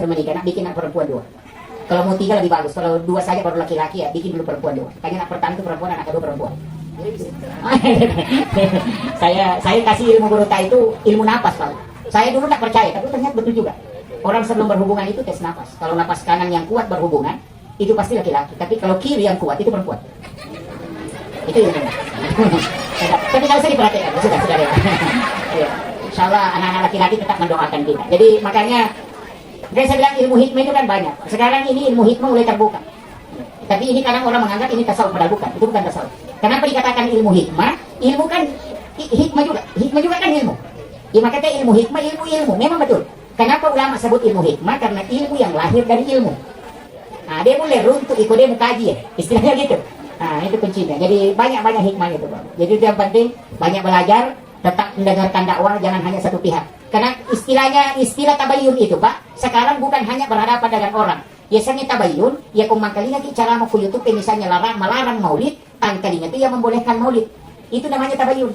baru menikah, nak bikin anak perempuan 2. Kalau mau 3 lebih bagus, kalau 2 saja baru laki-laki ya bikin dulu perempuan 2. Makanya anak pertama itu perempuan, anak kedua perempuan. saya kasih ilmu Gurota itu ilmu napas, Pak. Saya dulu tak percaya, tapi ternyata betul juga. Orang sebelum berhubungan itu tes napas. Kalau napas kanan yang kuat berhubungan, itu pasti laki-laki. Tapi kalau kiri yang kuat itu perempuan. Itu ilmu. Tapi kalau saya diperhatikan, sudah ya. Insya Allah anak-anak laki-laki tetap mendoakan kita. Jadi makanya saya bilang ilmu hikmah itu kan banyak. Sekarang ini ilmu hikmah mulai terbuka. Tapi ini kadang orang menganggap ini tasawuf, padahal bukan. Itu bukan tasawuf. Kenapa dikatakan ilmu hikmah? Ilmu kan hikmah juga. Hikmah juga kan ilmu. Ya makanya ilmu hikmah, ilmu. Memang betul. Kenapa ulama sebut ilmu hikmah? Karena ilmu yang lahir dari ilmu. Nah, dia boleh runtuh ikut dia kaji ya. Istilahnya gitu. Nah, itu kuncinya. Jadi banyak-banyak hikmah itu, Pak. Jadi itu yang penting, banyak belajar, tetap mendengarkan dakwah, jangan hanya satu pihak. Karena istilah tabayun itu, Pak, sekarang bukan hanya berhadapan dengan orang. Biasanya tabayun, ya kumangkalinya cara mau ke YouTube misalnya melarang maulid, tangkalinya itu yang membolehkan maulid. Itu namanya tabayun.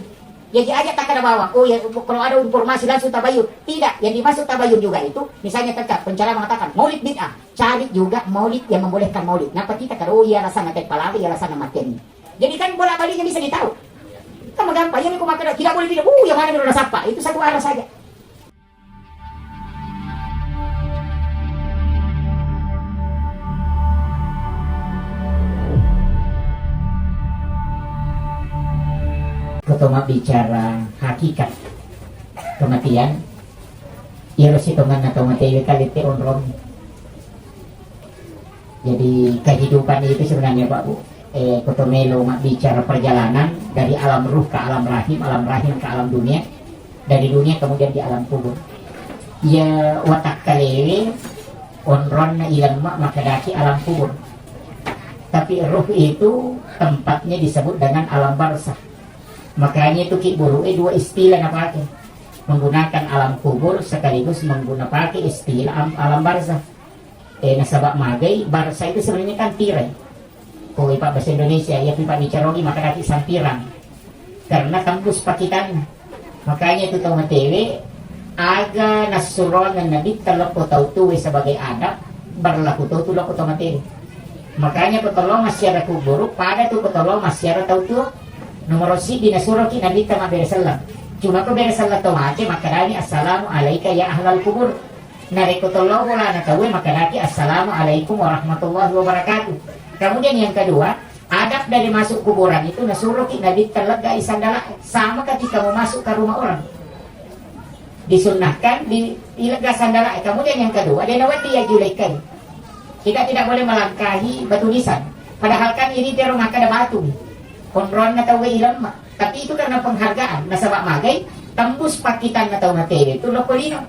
Ya aja tak ada bawah. Oh ya, kalau ada informasi langsung tabayun. Tidak, yang dimaksud tabayun juga itu, misalnya tetap pencara mengatakan maulid bid'ah, cari juga maulid yang membolehkan maulid. Kenapa kita kalau ya rasa ngatek palawi, ya rasa ngamateni. Jadi kan bola-baliknya bisa ditahu. Kamu gampang, yang aku makan tidak boleh tidak. Yang mana yang rasa apa? Itu satu arah saja. Ketoma bicara hakikat kematian, ya harus itu mana atau mati kali onron. Jadi kehidupan itu sebenarnya Pak Bu, Kotomelo bicara perjalanan dari alam ruh ke alam rahim ke alam dunia, dari dunia kemudian di alam kubur. Ya watak kalewe onron ilang maka daki alam kubur. Tapi ruh itu tempatnya disebut dengan alam barzah. Makanya itu Ki Buru dua istilah na pakai, menggunakan alam kubur sekaligus menggunakan istilah alam barzah. Nasabak magay barzah itu sebenarnya kan tirai. Kung ipa bahasa Indonesia ya pipa bicarogi maka dati sampirang karena tembus pakitan. Makanya itu tahu matewe aga nasuron na nabi talok ko tautuwe sebagai adab berlaku tautulo ko matewe. Makanya petolong masyara kubur pada tu petolong masyara tautu nomor si dinasuroki nabi tama beresalam. Cuma ko beresalam tomate makarani assalamu alaika ya ahlal kubur. Narikotolong wala natawe makarani assalamu alaikum warahmatullahi wabarakatuh. Kemudian yang kedua, adab dari masuk kuburan itu nasuroki nabi talaga isandala sama ketika mau masuk ke rumah orang. Disunnahkan di ilaga sandala. Kemudian yang kedua, dia nawati ya julaikai. Kita tidak boleh melangkahi batu nisan. Padahal kan ini dia rumah kada batu. Konron na tawe ilam, tapi itu karena penghargaan. Nasabak magay, tembus pakitan na tawe matewe itu lokolino.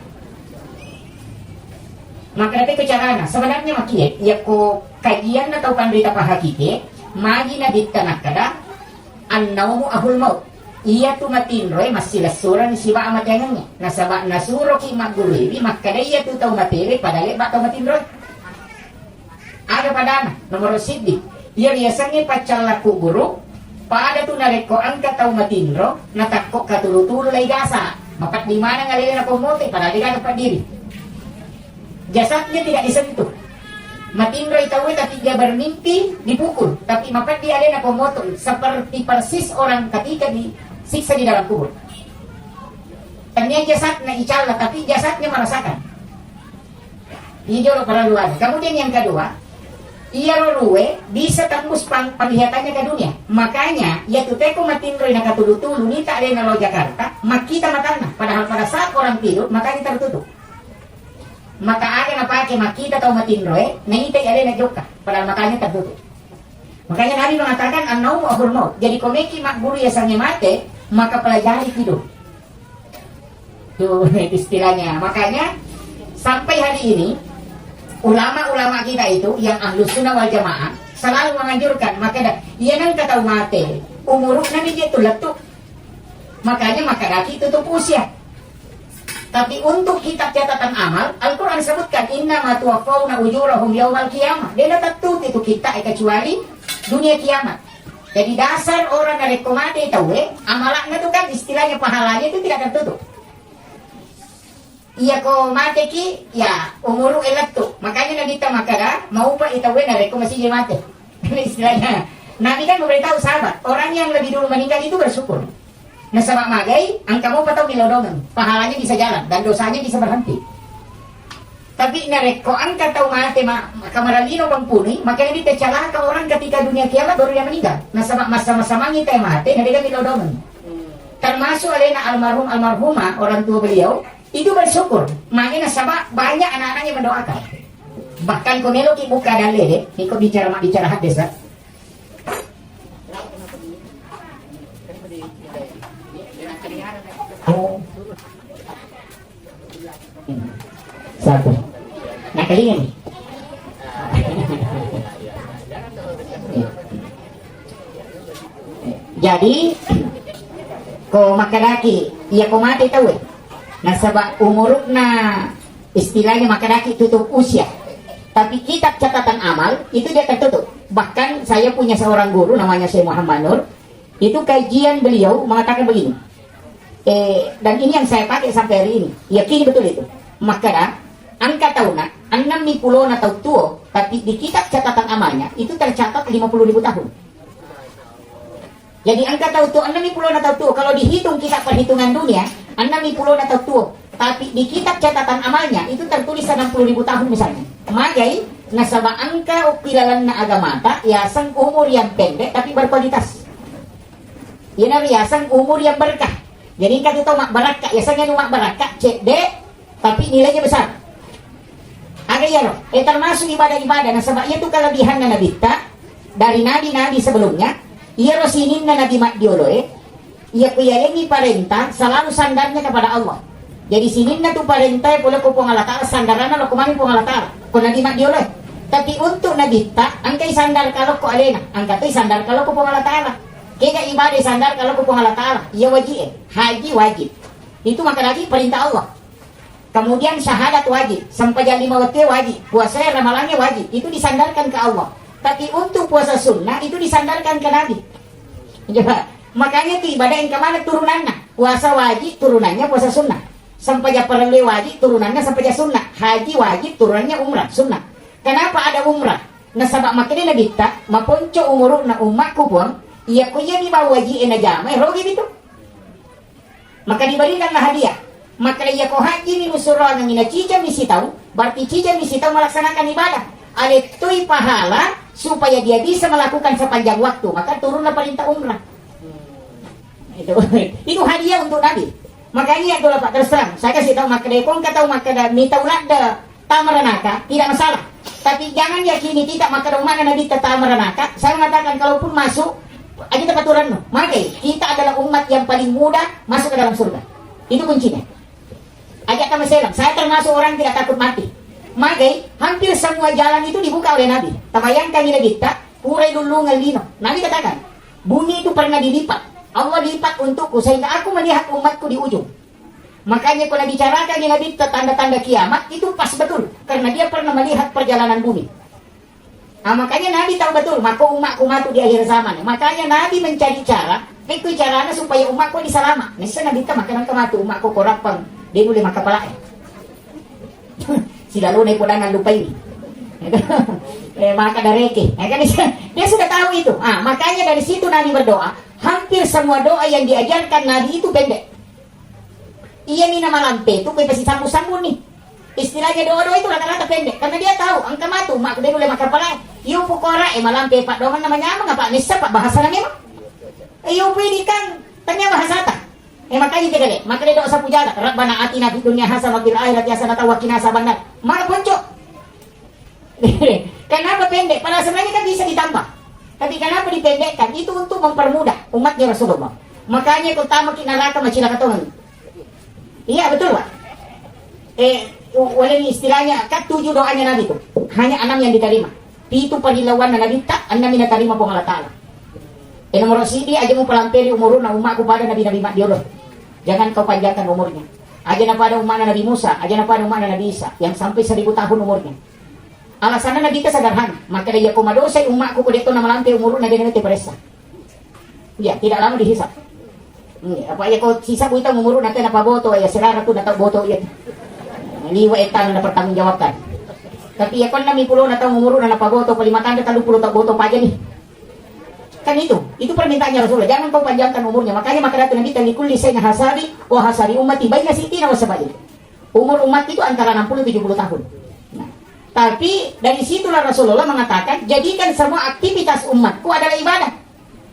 Maka nanti kecarana, sebenarnya makiyet, ya ko kajian na tawe pandrita pahakike, magi na ditanah kada, an-naumu ahul maut. Iya tu matinroy, masilasuran siwa amat yangannya. Nasabak nasuro ki maguluwi, makada iya tu tawe matewe, padahal ba tawe matinroy. Ada padana, nomor siddi. Iya biasanya pacal laku buruk, pada tu nareko angkat tau matinro natakok katulu-tulu lay gasa makat di mana ngalilin ako mote padahal dia dapat diri jasadnya tidak disentuh matinro itawe tapi dia bermimpi dipukul tapi makat dia alin ako moto seperti persis orang ketika disiksa di dalam kubur ternyata jasadnya icalla tapi jasadnya merasakan ini jauh perlaluan. Kemudian yang kedua ia ruwe bisa tembus penglihatannya ke dunia. Makanya ya tu teko matinroy na katulu-tulu ni tak ada nalo Jakarta, makita matana. Padahal pada saat orang tidur matanya tertutup. Maka ada na pakai makita atau matinroy, na itay ada na joka. Padahal matanya tertutup. Makanya Nabi mengatakan an-naum ahul maut. Jadi komeki makburu ya sange mate, maka pelajari tidur. Tuh istilahnya. Makanya sampai hari ini ulama-ulama kita itu yang ahlus sunnah wal jamaah selalu menganjurkan maka ia nang kata mate umuruk nanti dia letuk makanya maka daki tutup usia tapi untuk kitab catatan amal Al-Quran sebutkan inna ma tuwaffawna ujurahum yawmal qiyamah dia tetut itu kita kecuali dunia kiamat jadi dasar orang dari komate tahu amalannya itu kan istilahnya pahalanya itu tidak tertutup iya ko mate ki, ya umuru elatto. Makanya Nabi kita makara, mau pa itawe na reko masih dia mate. Ini istilahnya. Nabi kan memberitahu sahabat, orang yang lebih dulu meninggal itu bersyukur. Nah sama magai, ang kamu patau bilodongan, pahalanya bisa jalan dan dosanya bisa berhenti. Tapi nareko ang katau mate kamaralino pangpuni, makanya ditecalah ke orang ketika dunia kiamat baru dia meninggal. Nah sama masa-masa mangita mate, nareka bilodongan. Termasuk alena almarhumah orang tua beliau itu bersyukur. Makanya sama banyak anak-anaknya mendoakan. Bahkan komelo ki buka dalile, ikut bicara hadis lah. Oh. Satu. Nah kalian nih. Jadi ko makalaki iya ko mati tahu. Nah sebab umur na istilahnya makalaki tutup usia. Tapi kitab catatan amal itu dia tertutup. Bahkan saya punya seorang guru namanya Syekh Muhammad Nur. Itu kajian beliau mengatakan begini. Dan ini yang saya pakai sampai hari ini. Yakini betul itu. Maka angka tahunnya 60 atau tua, tapi di kitab catatan amalnya itu tercatat 50.000 tahun. Jadi angka tahun tua 60 atau tua, kalau dihitung kitab perhitungan dunia 60 atau tua, tapi di kitab catatan amalnya itu tertulis 60.000 tahun misalnya. Magai nasabah angka ukilalan na agamata yasan umur yang pendek tapi berkualitas. Ini yasan umur yang berkah. Jadi kan kita mak barakah, biasanya mak barakah cek dek, tapi nilainya besar. Ada ya loh, termasuk ibadah-ibadah. Nah sebab itu kelebihan Nabi kita dari nabi-nabi sebelumnya. Ia rosinin Nabi mak dioloe, ia kuyalengi perintah selalu sandarnya kepada Allah. Jadi sinin na tu perintah boleh kupong Allah Ta'ala sandarana lo kumani pong Allah Ta'ala. Ko Nabi mak dioloe. Tapi untuk Nabi kita, angkai sandar kalau ko alena, angkai sandar kalau kupong Allah Ta'ala. Kaya ibadah sandar kalau kupong Allah Ta'ala, ia wajib, haji wajib. Itu maka lagi perintah Allah. Kemudian syahadat wajib, sampai jam 5 waktu wajib, puasa ramalannya wajib, itu disandarkan ke Allah. Tapi untuk puasa sunnah itu disandarkan ke Nabi. Coba, makanya itu ibadah yang kemana turunannya, puasa wajib turunannya puasa sunnah, sampai jam perle wajib turunannya sampai jam sunnah, haji wajib turunannya umrah sunnah. Kenapa ada umrah? Nah sebab makanya Nabi tak maponco umur na umatku pun. Iya kuya di bawah wajib ena jamai rogi itu. Maka diberikanlah hadiah. Maka iya ko haji ni musura nang ina cija misi tahu, berarti cija misi tahu melaksanakan ibadah. Ale tui pahala supaya dia bisa melakukan sepanjang waktu, maka turunlah perintah umrah. Itu hadiah untuk Nabi. Makanya itu Pak terus terang, saya kasih tahu maka dekong kata maka mitaulah da tamaranaka tidak masalah. Tapi jangan yakini tidak maka mana Nabi tamaranaka. Saya mengatakan kalaupun masuk aja tempat turun, maka kita adalah umat yang paling mudah masuk ke dalam surga. Itu kuncinya. Ajak kami selang. Saya termasuk orang tidak takut mati. Maka hampir semua jalan itu dibuka oleh Nabi. Tabayangkan Nabi kita, purai dulu ngalino. Nabi katakan, bumi itu pernah dilipat. Allah lipat untukku sehingga aku melihat umatku di ujung. Makanya kalau bicarakan Nabi tanda-tanda kiamat itu pas betul, karena dia pernah melihat perjalanan bumi. Nah, makanya Nabi tahu betul, maka umatku matu di akhir zaman. Makanya Nabi mencari cara, itu caranya supaya umatku diselamat. Nisa Nabi tak makanan kematu, umatku korapang, dia boleh makan pala. Sila lunay po dangan lupa ini. Maka dareke. Dia sudah tahu itu. Makanya dari situ Nabi berdoa. Hampir semua doa yang diajarkan Nabi itu pendek. Iya nih nama lampe itu pasti sambung-sambung nih. Istilahnya doa-doa itu rata-rata pendek. Karena dia tahu angka matu, mak dia boleh makan pala. Iyo pukora malampe pak doang namanya apa pak nisa pak bahasa namanya mak. Iyo pwede kan tanya bahasa tak. Makanya dia kali, maka dia doa sapu jalan. Rabbana atina fid dunya hasanah wa fil akhirati hasanah wa qina azabannar. Mana ponco? Kenapa pendek? Padahal sebenarnya kan bisa ditambah. Tapi kenapa dipendekkan? Itu untuk mempermudah umatnya Rasulullah. Makanya utama kita neraka macam katongan. Iya betul pak. Walaupun istilahnya kan 7 doanya Nabi itu hanya 6 yang diterima. Itu panilawan na Nabi tak 6 yang diterima po Allah Ta'ala. Nomor sidi aja mau pelampiri umurun na umatku pada Nabi mak diolor. Jangan kau panjangkan umurnya. Aja na pada umat Nabi Musa, aja na pada umat Nabi Isa yang sampai 1000 tahun umurnya. Alasannya Nabi kita sederhana. Maka dia kumadosay umatku kudet na malampi umurun na din natin peresa. Ya, tidak lama dihisap. Apa ya kau sisa buita umurun natin na paboto ya serara tu na boto ya. liwa etan na pertanggungjawabkan. Tapi ya kon nami pulo na taong umuro na napagoto pa 5 tanda 30 tak boto pa aja nih. Kan itu permintaannya Rasulullah. Jangan kau panjangkan umurnya. Makanya maka Nabi likulli sayna hasari wa hasari ummati baina sitina wa sab'in. Umur umat itu antara 60-70 tahun. Nah, tapi dari situlah Rasulullah mengatakan, jadikan semua aktivitas umatku adalah ibadah.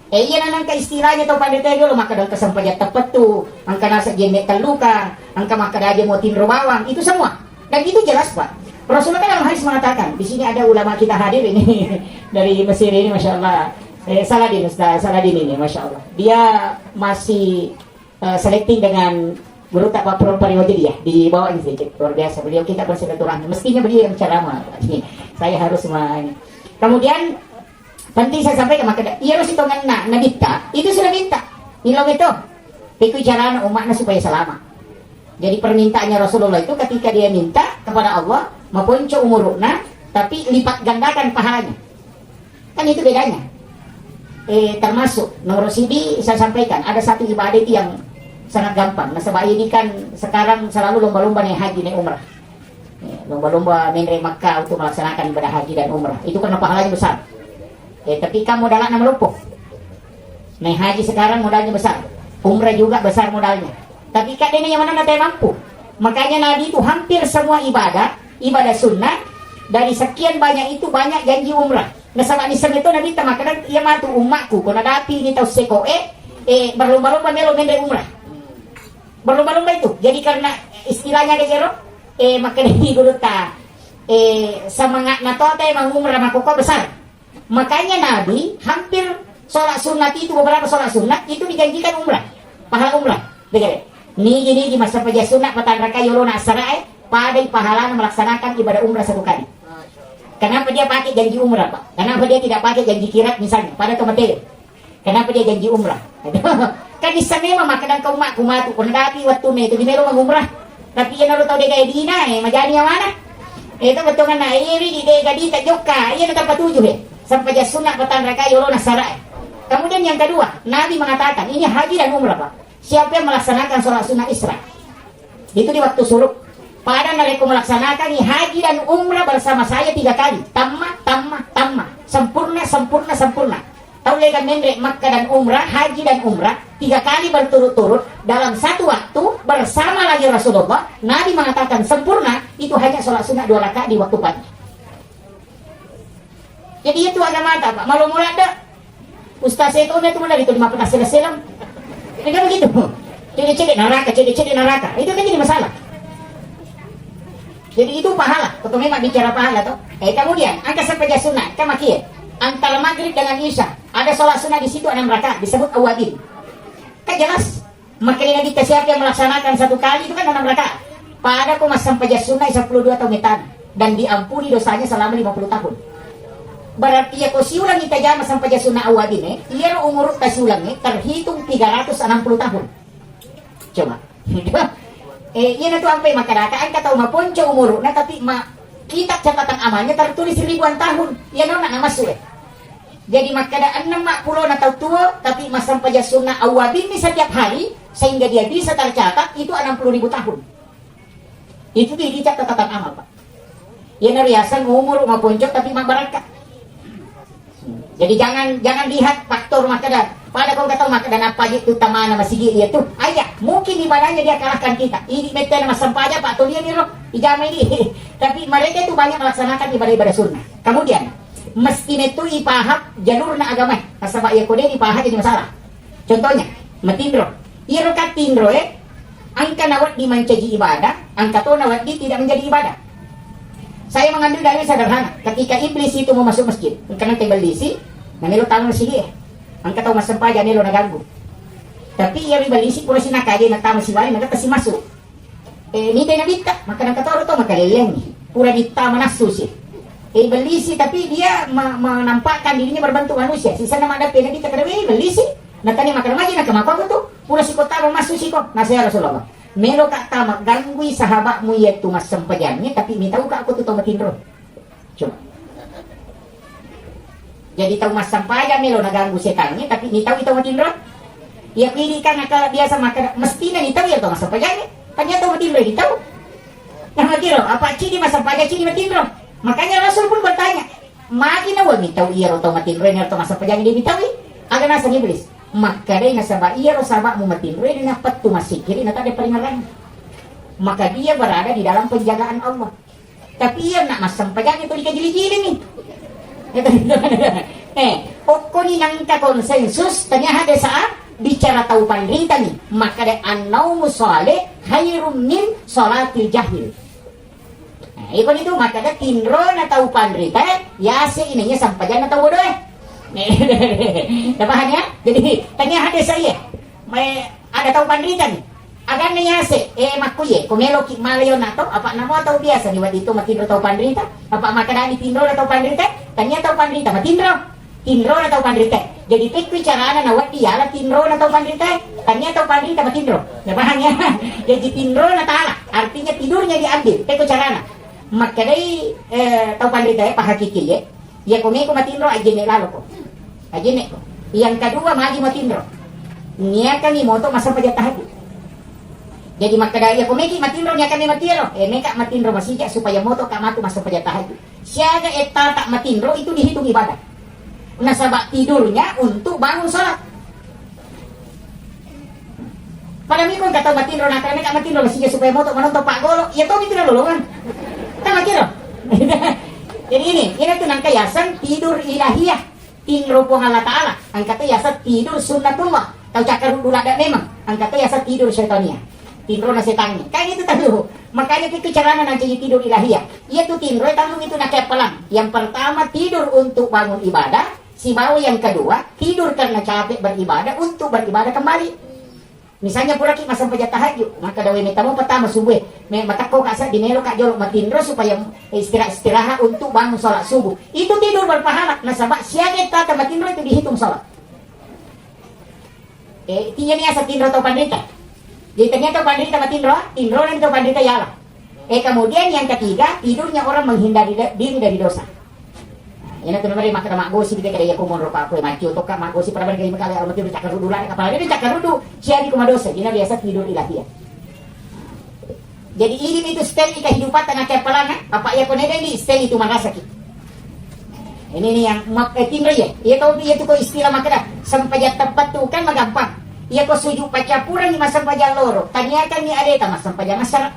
Iya nangka istilahnya tau pada tadi maka dalam kesampaian tepat tuh, angka nasa jenek terluka, angka maka aja mau tinro bawang, itu semua. Dan itu jelas Pak. Rasulullah kan dalam hadis mengatakan, di sini ada ulama kita hadir ini dari Mesir ini, masya Allah. Saladin, Ustaz Saladin ini, masya Allah. Dia masih selecting dengan guru tak Pak Pariwadi ya, di bawah ini sedikit luar biasa. Beliau kita bersilaturahmi. Mestinya beliau yang ceramah. Saya harus main. Kemudian penting saya sampaikan maka iya harus hitungan nabita itu sudah minta. Ilong itu, pikir jalan umatnya supaya selamat. Jadi permintaannya Rasulullah itu ketika dia minta kepada Allah, mapunco umuruna, tapi lipat gandakan pahalanya. Kan itu bedanya. Termasuk nomor CD saya sampaikan ada satu ibadah itu yang sangat gampang. Nah sebab ini kan sekarang selalu lomba-lomba naik haji naik umrah, lomba-lomba menerima Makkah untuk melaksanakan ibadah haji dan umrah. Itu karena pahalanya besar. Tapi kamu modalnya melumpuh. Naik haji sekarang modalnya besar, umrah juga besar modalnya. Tapi kadang yang mana nanti mampu. Makanya Nabi itu hampir semua ibadah sunnah dari sekian banyak itu banyak janji umrah. Nah sama nisam itu Nabi tamakan ia matu umatku kena dati ini tahu seko berlomba-lomba melo mendek umrah. Berlomba-lomba itu. Jadi karena istilahnya ada jero maka ini guru ta semangat nato teh mangumrah makoko besar. Makanya Nabi hampir sholat sunat itu beberapa sholat sunat itu dijanjikan umrah. Pahala umrah. Dengar. Niji di masa pajak sunat patan raka yolona sarai pada pahala melaksanakan ibadah umrah satu kali. Kenapa dia pakai janji umrah, Pak? Kenapa dia tidak pakai janji kirat misalnya pada tomatero? Kenapa dia janji umrah? Kan di sana memang makanan kau mak kumatu kondati waktu itu di melo mengumrah. Tapi yang lalu tahu dia kayak dina majani yang mana? Itu betul kan iri di dega di tak joka. Ia tetap patujuh sampai jas sunat patan raka yolona sarai. Kemudian yang kedua, Nabi mengatakan ini haji dan umrah, Pak. Siapa yang melaksanakan sholat sunat Isra? Itu di waktu suruk. Pada mereka melaksanakan haji dan umrah bersama saya 3 kali. Tamma. Sempurna. Tahu lekan mendek Makkah dan umrah, haji dan umrah 3 kali berturut-turut dalam satu waktu bersama lagi Rasulullah. Nabi mengatakan sempurna itu hanya sholat sunat 2 rakaat di waktu pagi. Jadi itu agama apa Pak? Malu mulai ada Ustaz itu itu mulai itu 50 selam. Ini kan begitu. Cedek neraka. Itu kan jadi masalah. Jadi itu pahala. Kalau memang bicara pahala toh. Kemudian angka sepeja sunat kan makin antara maghrib dengan isya ada sholat sunat di situ 6 rakaat disebut awadin. Kan jelas. Makanya Nabi siapa yang melaksanakan 1 kali itu kan 6 rakaat. Pada kau mas sepeja sunat 12 tahun metan dan diampuni dosanya selama 50 tahun. Berarti ya kau siulang kita jama sampai sunat awadin ia umur kasiulang terhitung 360 tahun. Coba. Iya itu sampai masyarakat kata ponco umur nah tapi kitab catatan amalnya tertulis ribuan tahun ya nona masuk jadi makada 60 atau tua tapi mas sampai sunnah awabin ini setiap hari sehingga dia bisa tercatat itu 60.000 tahun itu di catatan amal Pak ya nariasan umur ponco tapi barakat jadi jangan lihat faktor makada pada kau kata makada apa itu tamana masih dia tuh ayah mungkin ibadahnya dia kalahkan kita ini meten mas sampah Pak tuh dia nih loh ijama ini tapi mereka itu banyak melaksanakan ibadah sunnah kemudian meski itu ipahap jalurna agama asal ya kode ipahap jadi masalah contohnya metindro iya rokat tindro angka nawat di mencaji ibadah angka to nawat di tidak menjadi ibadah saya mengambil dari sederhana ketika iblis itu mau masuk masjid karena tebal diisi nah lo tahu masih dia angka tahu mas sampah lo naganggu tapi ya ribalisi pura si nakadi nagtama si wali nagkata si masuk ni tayo nabita maka nagkatoro to makalileng pura dita manasusi balisi tapi dia menampakkan dirinya berbentuk manusia sisa nama ada pena dita kada balisi natani makalamaji nagkamakwa ko to pura si kota masusi ko nasa Rasulullah melo ka tama gangguy sahabatmu yaitu mas sampajannya tapi minta ka ako to matindro coba jadi tahu mas sampajan melo naganggu setannya tapi ni tahu itu matindro ya pilih kan biasa maka mestinya nih tahu ya tuh masa pajanya ternyata mati beli tahu Matiro, apa cini masa pada cini matindro. Makanya Rasul pun bertanya, makin awal mitau iya atau matindro ini atau masa pajang dia mitawi, agak nasa iblis. Maka dia nasaba iya atau sabak mu matindro ini dapat tu masih kiri nanti ada peringatan. Maka dia berada di dalam penjagaan Allah. Tapi ia nak masang pajang itu dikajili-jili nih. Pokok ni nangka konsensus tanya ada saat bicara tahu pandrita nih, maka ada an-naumu saleh khairum min salatil jahil. Ikon itu maka ada tinro na tahu pandrita ya se ininya sampajan na tahu bodoh. Dapat ya? Jadi tanya ada saya, ada tahu pandrita nih. Agan niya se makuye kumelo ki malayo nato apa namo tahu biasa ni wadi itu matindro tahu pandrita apa makadani tinro na tahu pandrita tanya tahu pandrita matindro tinro na tahu pandrita jadi pikir carana na wadi ala tinro na tahu pandrita tanya tahu pandrita matindro dapat ya? Jadi tinro na tala artinya tidurnya diambil pikir carana makadai tahu pandrita pa hakiki ya kumeko matindro ajene lalo ko ajene ko yang kedua magi matindro niakan ni moto masa pajatahan. Jadi maka daya kumeki matindro nya kami matiro meka matindro masija supaya moto kamatu masuk pajatahan. Siaga eta tak matindro itu dihitung ibadah. Nasabak tidurnya untuk bangun sholat. Pada mikon kata matindro nak meka matindro masija supaya moto menonton pak golo ya toh itu lolongan. Tak matiro. Jadi ini tuh nangka yasan tidur ilahiyah tinro po Allah Ta'ala angkata yasan tidur sunnatullah tahu cakar dulu ada memang angkata yasan tidur syaitania tinro na setannya kayak gitu tahu makanya itu caranya nanti tidur ilahiyah ia tuh tinro tahu itu nak pelang yang pertama tidur untuk bangun ibadah si bawah yang kedua tidur karena capek beribadah untuk beribadah kembali misalnya pura ki masa pajak tahajud maka dawe metamu pertama subuh matakko kasa dinero kak jolok matindro supaya istirahat untuk bangun sholat subuh itu tidur berpahala nasabak siaga tata matindro itu dihitung sholat tinya ni asa tindro atau pandita. Jadi ternyata pandrita matindro, tindro dan itu pandrita yala. Kemudian yang ketiga, tidurnya orang menghindari diri dari dosa. Ini tuh memang makan mak gosi kita kayak kumon rupa aku mati untuk kak mak gosi pada berkali kali orang tidur cakar rudu lah, apalagi dia cakar rudu, siapa di dosa, jadi biasa tidur ilahiyah. Jadi ini itu stel kehidupan tanah kepelangan, apa ya koneda ini stel itu mana sakit. Ini nih yang tindro ya, ia tahu dia tuh kok istilah makanya sampai tempat tuh kan magampang. Ia ko suju pacapuran ni masampajan loro. Tanyakan ni adeta masampajan masar.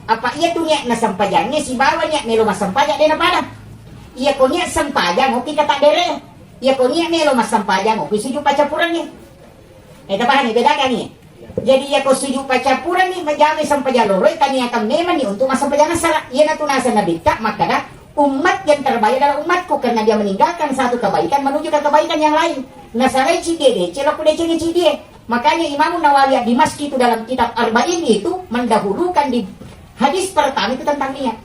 Apa ia tu niya nasampajannya si bawa niya melo masampajan dia na pada. Ia ko niya sampajan opi kata dere. Ia ko niya melo masampajan opi suju pacapuran ni. Paham ni bedakan ni. Jadi ia ko suju pacapuran ni majame sampajan loro. Tanyakan memang ni untuk masampajan masar. Ia na tunasa nabita maka dah umat yang terbaik adalah umatku karena dia meninggalkan satu kebaikan menuju ke kebaikan yang lain. Nasarai cidede, celok udah cidede. Makanya Imam Nawawi di Masjid itu dalam kitab Arba'in itu mendahulukan di hadis pertama itu tentang niat.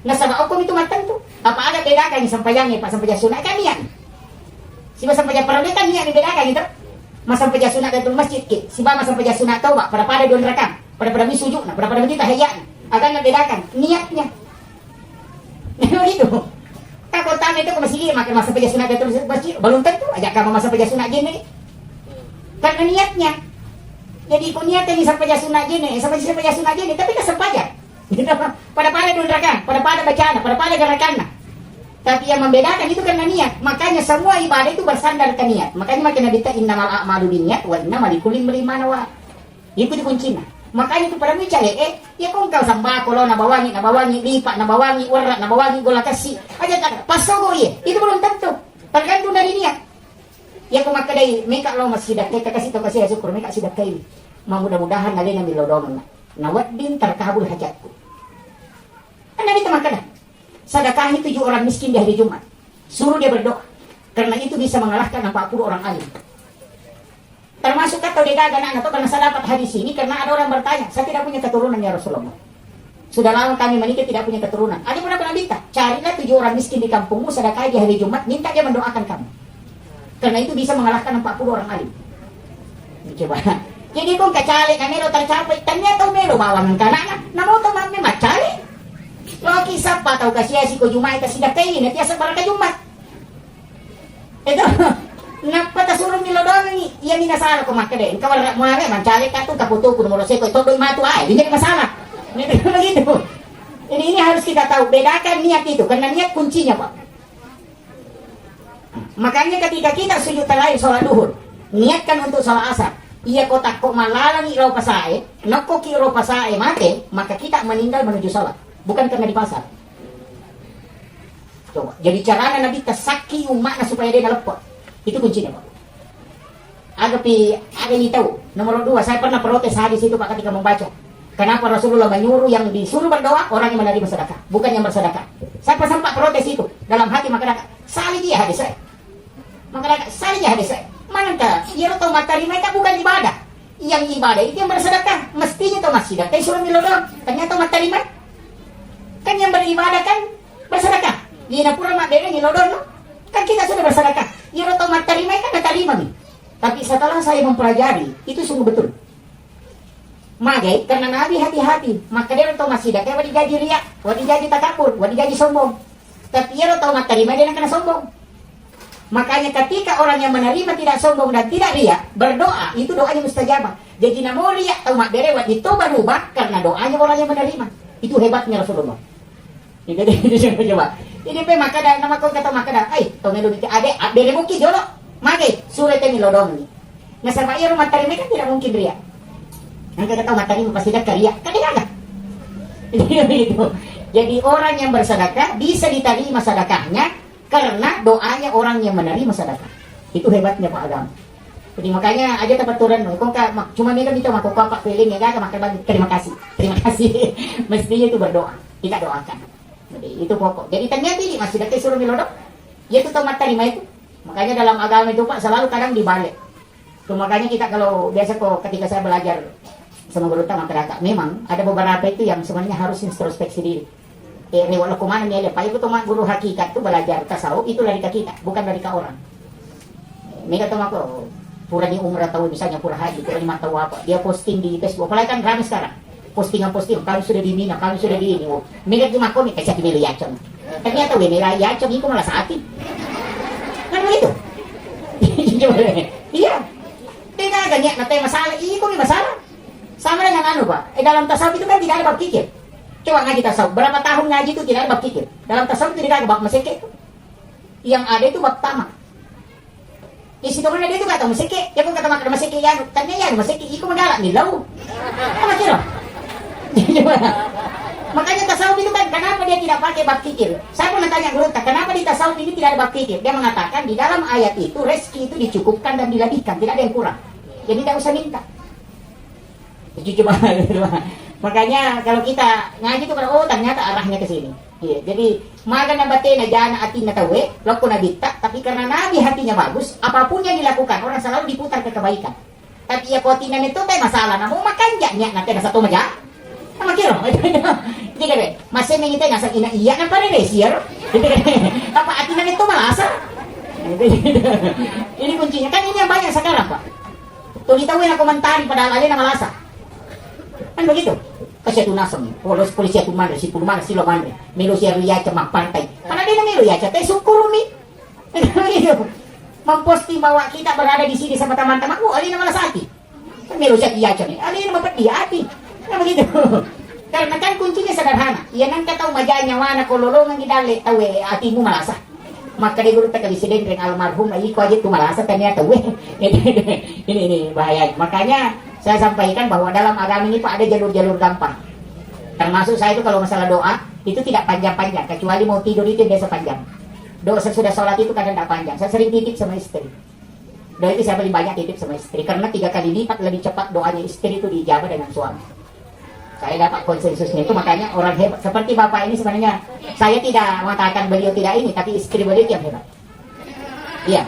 Nasabah hukum itu matang tuh. Apa ada bedakan sampaiannya Pak sampai sunat kan niat. Si sampai perlu kan niat dibedakan itu. Mas sampai sunat dalam masjid ki. Si mas sampai sunat tahu Pak pada dua rakam, pada sujud, pada menit tahiyat. Akan bedakan niatnya. Itu. Takut tamu itu ke masjid makan masa pejah sunat itu masjid belum tentu ajak kamu masa pejah sunat gini karena niatnya jadi ikut niatnya ini sampai pejah sunat gini sampai pejah sunat gini tapi kesempajan pada dunrakan pada bacaan pada gerakan tapi yang membedakan itu karena niat makanya semua ibadah itu bersandar ke niat makanya makin Nabi ta innamal a'malu binniyat wa innamal likulli imrin ma nawa itu kuncinya. Makanya itu pada bicara ya kung kau sambako lo nabawangi lipat nabawangi warak nabawangi gola kasih aja tak pasogo ye itu belum tentu tergantung dari niat ya kung makadai meka lo masih dak kita kasih to kasih syukur meka sidak kai mudah-mudahan nalena milodom nawat bin terkabul hajatku kan nabi temakana sedekah 7 orang miskin di hari Jumat suruh dia berdoa karena itu bisa mengalahkan 40 orang alim. Termasuk kata degagan atau karena saya dapat hadis ini karena ada orang bertanya, saya tidak punya keturunan ya Rasulullah. Sudah lama kami menikah tidak punya keturunan. Ada pernah minta, carilah 7 orang miskin di kampungmu sedekah di hari Jumat, minta dia mendoakan kamu. Karena itu bisa mengalahkan 40 orang alim. Coba. Jadi kung kacali na melo tercapai, tanya tau melo bawang kanana, namo to mami macali. Lo kisah pa tau kasi si ko Jumat kasi sedekah ini, tiasa baraka Jumat. Itu napatasurong nilodong ni iya ni nasara ko makade kawala mo na man chale ka to kaputo ko mo seko ito doy matu ay hindi ka masama Begitu. Ini harus kita tahu, bedakan niat itu, karena niat kuncinya Pak. Makanya ketika kita sujud terakhir sholat duhur, niatkan untuk sholat asar, ia kotak kok malalang iro pasae, noko iro pasae mate, maka kita meninggal menuju sholat, bukan karena di pasar. Coba, jadi caranya Nabi tasaki umatnya supaya dia lepot. Itu kuncinya Pak. Agak ini tahu. Nomor 2, saya pernah protes hadis itu Pak ketika membaca. Kenapa Rasulullah menyuruh yang disuruh berdoa orang yang menerima sedekah, bukan yang bersedekah. Saya sempat protes itu dalam hati, maka kata, salih dia hadis saya. Maka kata, salih dia hadis saya. Manakah? Ya tahu materi mereka bukan ibadah. Yang ibadah itu yang bersedekah. Mestinya tahu masjid. Tapi suruh milodor. Ternyata materi mereka. Kan yang beribadah kan bersedekah. Dia pura mak beda milodor no. Kan kita sudah bersedekah. Ya tahu materi mereka kan terima nih. Tapi setelah saya mempelajari, itu sungguh betul. Magai, karena Nabi hati-hati, maka dia tahu masih dah kayak digaji riak, digaji takabur, digaji sombong. Tapi dia tahu materi dia nak kena sombong. Makanya ketika orang yang menerima tidak sombong dan tidak riak, berdoa, itu doanya mustajabah. Jadi nak mau riak tahu mak berewat itu berubah karena doanya orang yang menerima. Itu hebatnya Rasulullah. Jadi coba. Ini pe maka dah nama kau kata maka dah, tahu melu di ade bere mungkin jolo. Magai, surat ini lodong ni. Nah sama ia materi mereka tidak mungkin riak. Angka tahu materi pasti dah karya, kan dia ada. Jadi orang yang bersedekah bisa diterima sedekahnya karena doanya orang yang menerima sedekah. Itu hebatnya Pak Agam. Jadi makanya aja tempat-tempat kok cuma mereka minta mak Pak feeling ya kan makan bagi terima kasih. Mestinya itu berdoa, kita doakan. Jadi itu pokok. Jadi ternyata ini masih dekat suruh milodok. Ya itu tahu materi itu. Makanya dalam agama itu Pak selalu kadang dibalik. Tuh makanya kita kalau biasa kok ketika saya belajar sama guru utama masyarakat, memang ada beberapa itu yang sebenarnya harus introspeksi diri. Walau kemana nih ada, Pak itu cuma guru hakikat itu belajar tasawuf itu dari kita, bukan dari orang. Mereka tuh aku pura di umrah tahu misalnya pura haji, pura di tahu apa, dia posting di Facebook, apalagi kan ramai sekarang. Postingan kami sudah di Mina, kami sudah di ini. Mereka cuma komik kayak siapa beli yacon. Ternyata beli yacon itu malah saati. Kan begitu? Iya. Dia agak niat nanti masalah, itu masalah. Sama dengan Pak, dalam tasawuf itu kan tidak ada bab kikir. Coba ngaji tasawuf, berapa tahun ngaji itu tidak ada bab kikir. Dalam tasawuf itu tidak ada bab meseke itu. Yang ada itu bab tamak. Di situ mana dia itu kata meseke, ya pun kata makan meseke ya, tanya ya meseke, itu mengalak nih lau. Apa kira? Makanya tasawuf itu kan, kenapa dia tidak pakai bab kikir? Saya pernah tanya guru, kenapa di tasawuf ini tidak ada bab kikir? Dia mengatakan di dalam ayat itu rezeki itu dicukupkan dan dilebihkan, tidak ada yang kurang. Jadi tidak usah minta. Coba. Makanya kalau kita ngaji itu kalau ternyata arahnya ke sini. Iya, jadi maga na bate na jana atin na tawe, loko na bitta, tapi karena Nabi hatinya bagus, apapun yang dilakukan orang selalu diputar ke kebaikan. Tapi ya kotinan itu teh masalah, namun makan jaknya nanti ada satu meja. Sama kira. Jadi kan masih mengite nasa ina iya kan pada desier. Gitu kan. Apa atinan itu malasa? Ini kuncinya kan ini yang banyak sekarang, Pak. Tuh kita wena komentari padahal ada nama malasa. Kan begitu. Kasi tunasam, polisi itu mana, si pulman, si lomandre, melo si Ria cemak pantai. Karena dia melo ya, tapi syukur mi. Begitu. Memposting bahwa kita berada di sini sama teman-teman, alina malah sakit. Melo si Ria nih, alina mapat dia hati. Kan begitu. Karena kan kuncinya sederhana. Ya nang tahu majanya wana kololongan gidale tahu hatimu malasa. Maka dia guru tak disiden dengan almarhum lagi kau aja tu malasa ternyata ini bahaya. Makanya saya sampaikan bahwa dalam agama ini Pak ada jalur-jalur gampang. Termasuk saya itu kalau masalah doa itu tidak panjang-panjang, kecuali mau tidur itu biasa panjang. Doa sesudah sholat itu kadang tidak panjang. Saya sering titip sama istri. Doa itu saya paling banyak titip sama istri karena 3 kali lipat lebih cepat doanya istri itu dijawab dengan suami. Saya dapat konsensusnya itu, makanya orang hebat seperti bapak ini sebenarnya saya tidak mengatakan beliau tidak ini, tapi istri beliau yang hebat. Iya.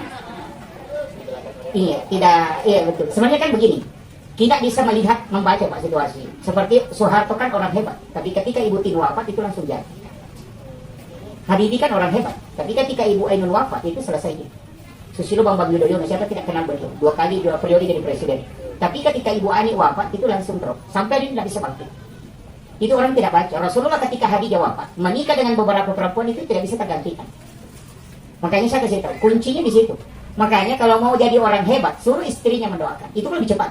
Iya, tidak, iya betul. Sebenarnya kan begini. Kita bisa melihat, membaca Pak situasi. Seperti Soeharto kan orang hebat, tapi ketika Ibu Tien wafat itu langsung jadi. Habibie kan orang hebat, tapi ketika Ibu Ainun wafat itu selesai. Susilo Bambang Yudhoyono, siapa tidak kenal beliau? 2 periode jadi presiden. Tapi ketika Ibu Ani wafat itu langsung drop, sampai dia tidak bisa bangkit. Itu orang tidak baca. Rasulullah ketika Khadijah wafat, menikah dengan beberapa perempuan itu tidak bisa tergantikan. Makanya saya kasih tahu, kuncinya di situ. Makanya kalau mau jadi orang hebat, suruh istrinya mendoakan. Itu lebih cepat.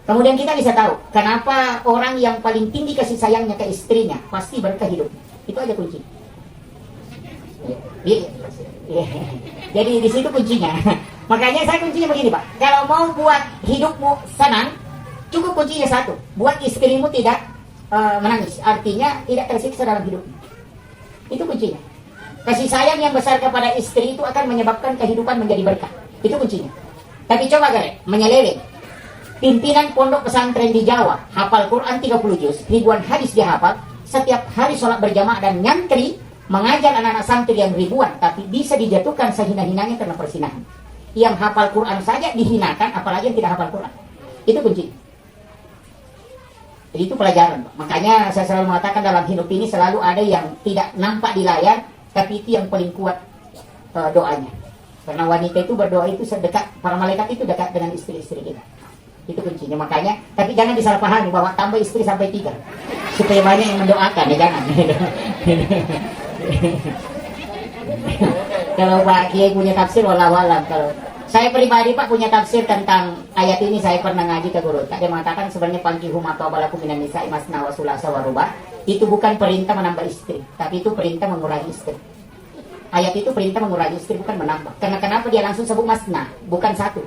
Kemudian kita bisa tahu kenapa orang yang paling tinggi kasih sayangnya ke istrinya pasti berkah hidup. Itu aja kunci. Jadi di situ kuncinya. Makanya saya kuncinya begini Pak. Kalau mau buat hidupmu senang, cukup kuncinya satu. Buat istrimu tidak menangis. Artinya tidak tersiksa dalam hidupmu. Itu kuncinya. Kasih sayang yang besar kepada istri itu akan menyebabkan kehidupan menjadi berkah. Itu kuncinya. Tapi coba Garek, menyeleweng. Pimpinan pondok pesantren di Jawa, hafal Quran 30 juz, ribuan hadis dia hafal, setiap hari sholat berjamaah dan nyantri, mengajar anak-anak santri yang ribuan, tapi bisa dijatuhkan sehina-hinanya karena persinahan. Yang hafal Quran saja dihinakan, apalagi yang tidak hafal Quran. Itu kunci. Jadi itu pelajaran. Makanya saya selalu mengatakan dalam hidup ini selalu ada yang tidak nampak di layar, tapi itu yang paling kuat doanya. Karena wanita itu berdoa itu sedekat, para malaikat itu dekat dengan istri-istri kita. Itu kuncinya. Makanya, tapi jangan disalahpahami bahwa tambah istri sampai 3 supaya banyak yang mendoakan, ya jangan. Kalau Pak Kiai punya tafsir wallahualam. Kalau saya pribadi Pak punya tafsir tentang ayat ini, saya pernah ngaji ke guru. Dia mengatakan sebenarnya pankihu ma tabalakum minan nisa'i masna wa sulasa wa ruba' itu bukan perintah menambah istri, tapi itu perintah mengurangi istri. Ayat itu perintah mengurangi istri, bukan menambah. Karena kenapa dia langsung sebut masna, bukan 1.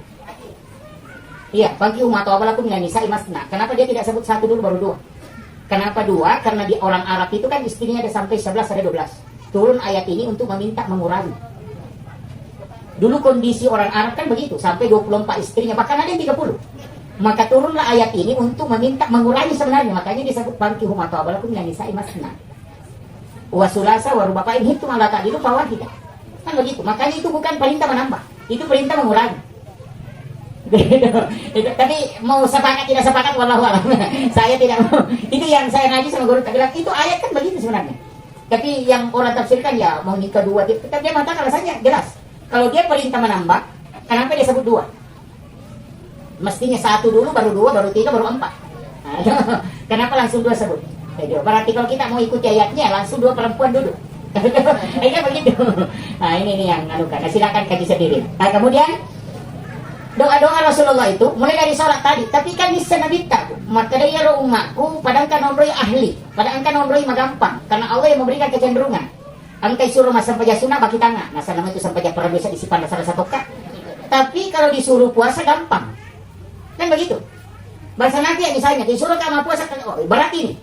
Iya, pankihu ma tabalakum minan nisa'i masna. Kenapa dia tidak sebut 1 dulu baru 2? Kenapa 2? Karena di orang Arab itu kan istrinya ada sampai 11, ada 12. Turun ayat ini untuk meminta mengurangi. Dulu kondisi orang Arab kan begitu, sampai 24 istrinya, bahkan ada yang 30. Maka turunlah ayat ini untuk meminta mengurangi sebenarnya. Makanya disebut pankihu ma tabalakum minan nisa'i masna wa sulasa wa ruba' fa in khiftum alla ta'dilu fawahidah. Kan begitu. Makanya itu bukan perintah menambah, itu perintah mengurangi. Tapi mau sepakat tidak sepakat wallahualam. Saya tidak mau. Itu yang saya ngaji sama guru, tak bilang itu ayat kan begitu sebenarnya. Tapi yang orang tafsirkan ya mau nikah 2, tapi dia mengatakan alasannya jelas. Kalau dia perintah menambah, kenapa dia sebut 2? Mestinya 1 dulu, baru 2, baru 3, baru 4. Kenapa langsung 2 sebut? Berarti kalau kita mau ikuti ayatnya, langsung 2 perempuan duduk. Kayaknya begitu. Nah ini yang anukan. Nah, silakan kaji sendiri. Nah kemudian doa-doa Rasulullah itu mulai dari sholat tadi, tapi kan bisa nabita maka dia umatku padang kan nombroi ahli padang kan nombroi magampang karena Allah yang memberikan kecenderungan angkai suruh masa sampaja sunnah bagi tangan nah nama itu sampaja pernah bisa disimpan salah satu kak. Tapi kalau disuruh puasa gampang kan begitu bahasa nanti ya misalnya disuruh kamu puasa oh, berat ini,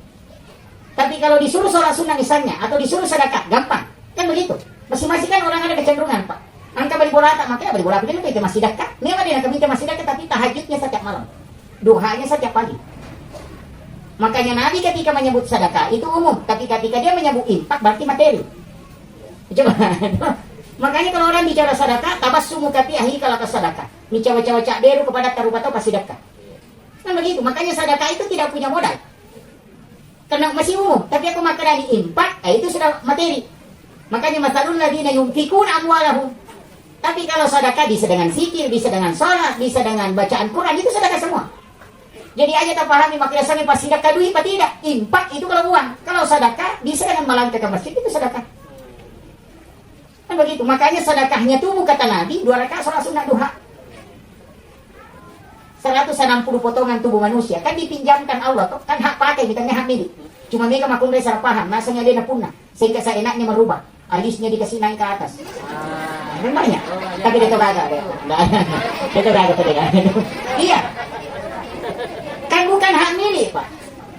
tapi kalau disuruh sholat sunnah misalnya atau disuruh sedekah gampang kan begitu. Masing-masing kan orang ada kecenderungan Pak. Angka beri bola tak makanya beri bola itu kita masih dekat. Memang dia kami masih dekat tapi tahajudnya setiap malam, duhanya setiap pagi. Makanya Nabi ketika menyebut sedekah itu umum, tapi ketika dia menyebut infak berarti materi. Coba. Makanya kalau orang bicara sedekah, tabassumu kati ahi kalau ke sedekah. Ni cawa-cawa deru kepada tarubato pasti dekat. Kan begitu. Makanya sedekah itu tidak punya modal. Karena masih umum, tapi aku makan di infak, itu sudah materi. Makanya masalul ladina yunfikuna amwalahum. Tapi kalau sedekah bisa dengan zikir, bisa dengan sholat, bisa dengan bacaan Quran, itu sedekah semua. Jadi aja tak pahami makanya sampai pas sedekah duit apa tidak. Infak itu kalau uang. Kalau sedekah bisa dengan melangkah ke masjid itu sedekah. Kan begitu. Makanya sedekahnya tubuh kata Nabi 2 rakaat sholat sunnah duha. 160 potongan tubuh manusia kan dipinjamkan Allah kan hak pakai bukan hak milik. Cuma mereka makung salah paham, nasanya dia punah sehingga saya enaknya merubah. Alisnya dikasih naik ke atas. Memangnya? Tapi dia kagak deh. Dia kagak tuh dia. Iya. Kan bukan hak milik, Pak.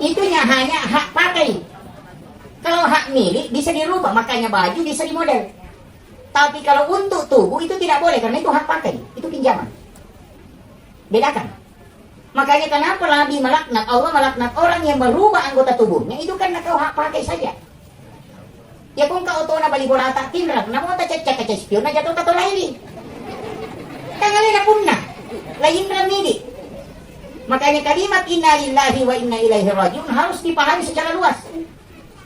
Itunya hanya hak pakai. Kalau hak milik bisa dirubah, makanya baju bisa dimodel. Tapi kalau untuk tubuh itu tidak boleh karena itu hak pakai, itu pinjaman. Bedakan. Makanya kenapa Nabi melaknat, Allah melaknat orang yang merubah anggota tubuhnya itu karena kau hak pakai saja. Ya kung kau tahu na bali bola tak tinrak, namun tak cek spion na jatuh tato lain. Tangalina punna, lain ramili. Makanya kalimat inna lillahi wa inna ilaihi rajiun harus dipahami secara luas.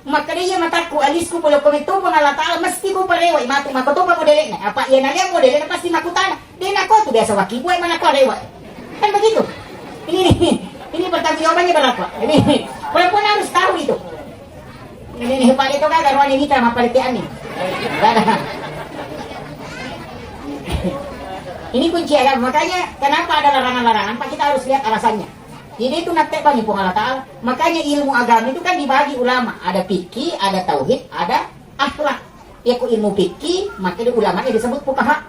Maka dia mataku alisku polo komento pun Allah Ta'ala mesti ko parewa matu makoto pa modele na apa yan alia modele na pasti makutana. Din ako tu biasa wakibu ay manako rewa. Kan begitu. Ini pertanggungjawabannya berapa? Ini perempuan harus tahu itu. Ini paling itu kagak ruang mitra mapalitian nih. Ini kunci agama. Makanya kenapa ada larangan-larangan? Pak kita harus lihat alasannya. Jadi itu natek bagi Allah Ta'ala. Makanya ilmu agama itu kan dibagi ulama. Ada fikih, ada tauhid, ada akhlak. Ya kok ilmu fikih, makanya ulamanya disebut fuqaha.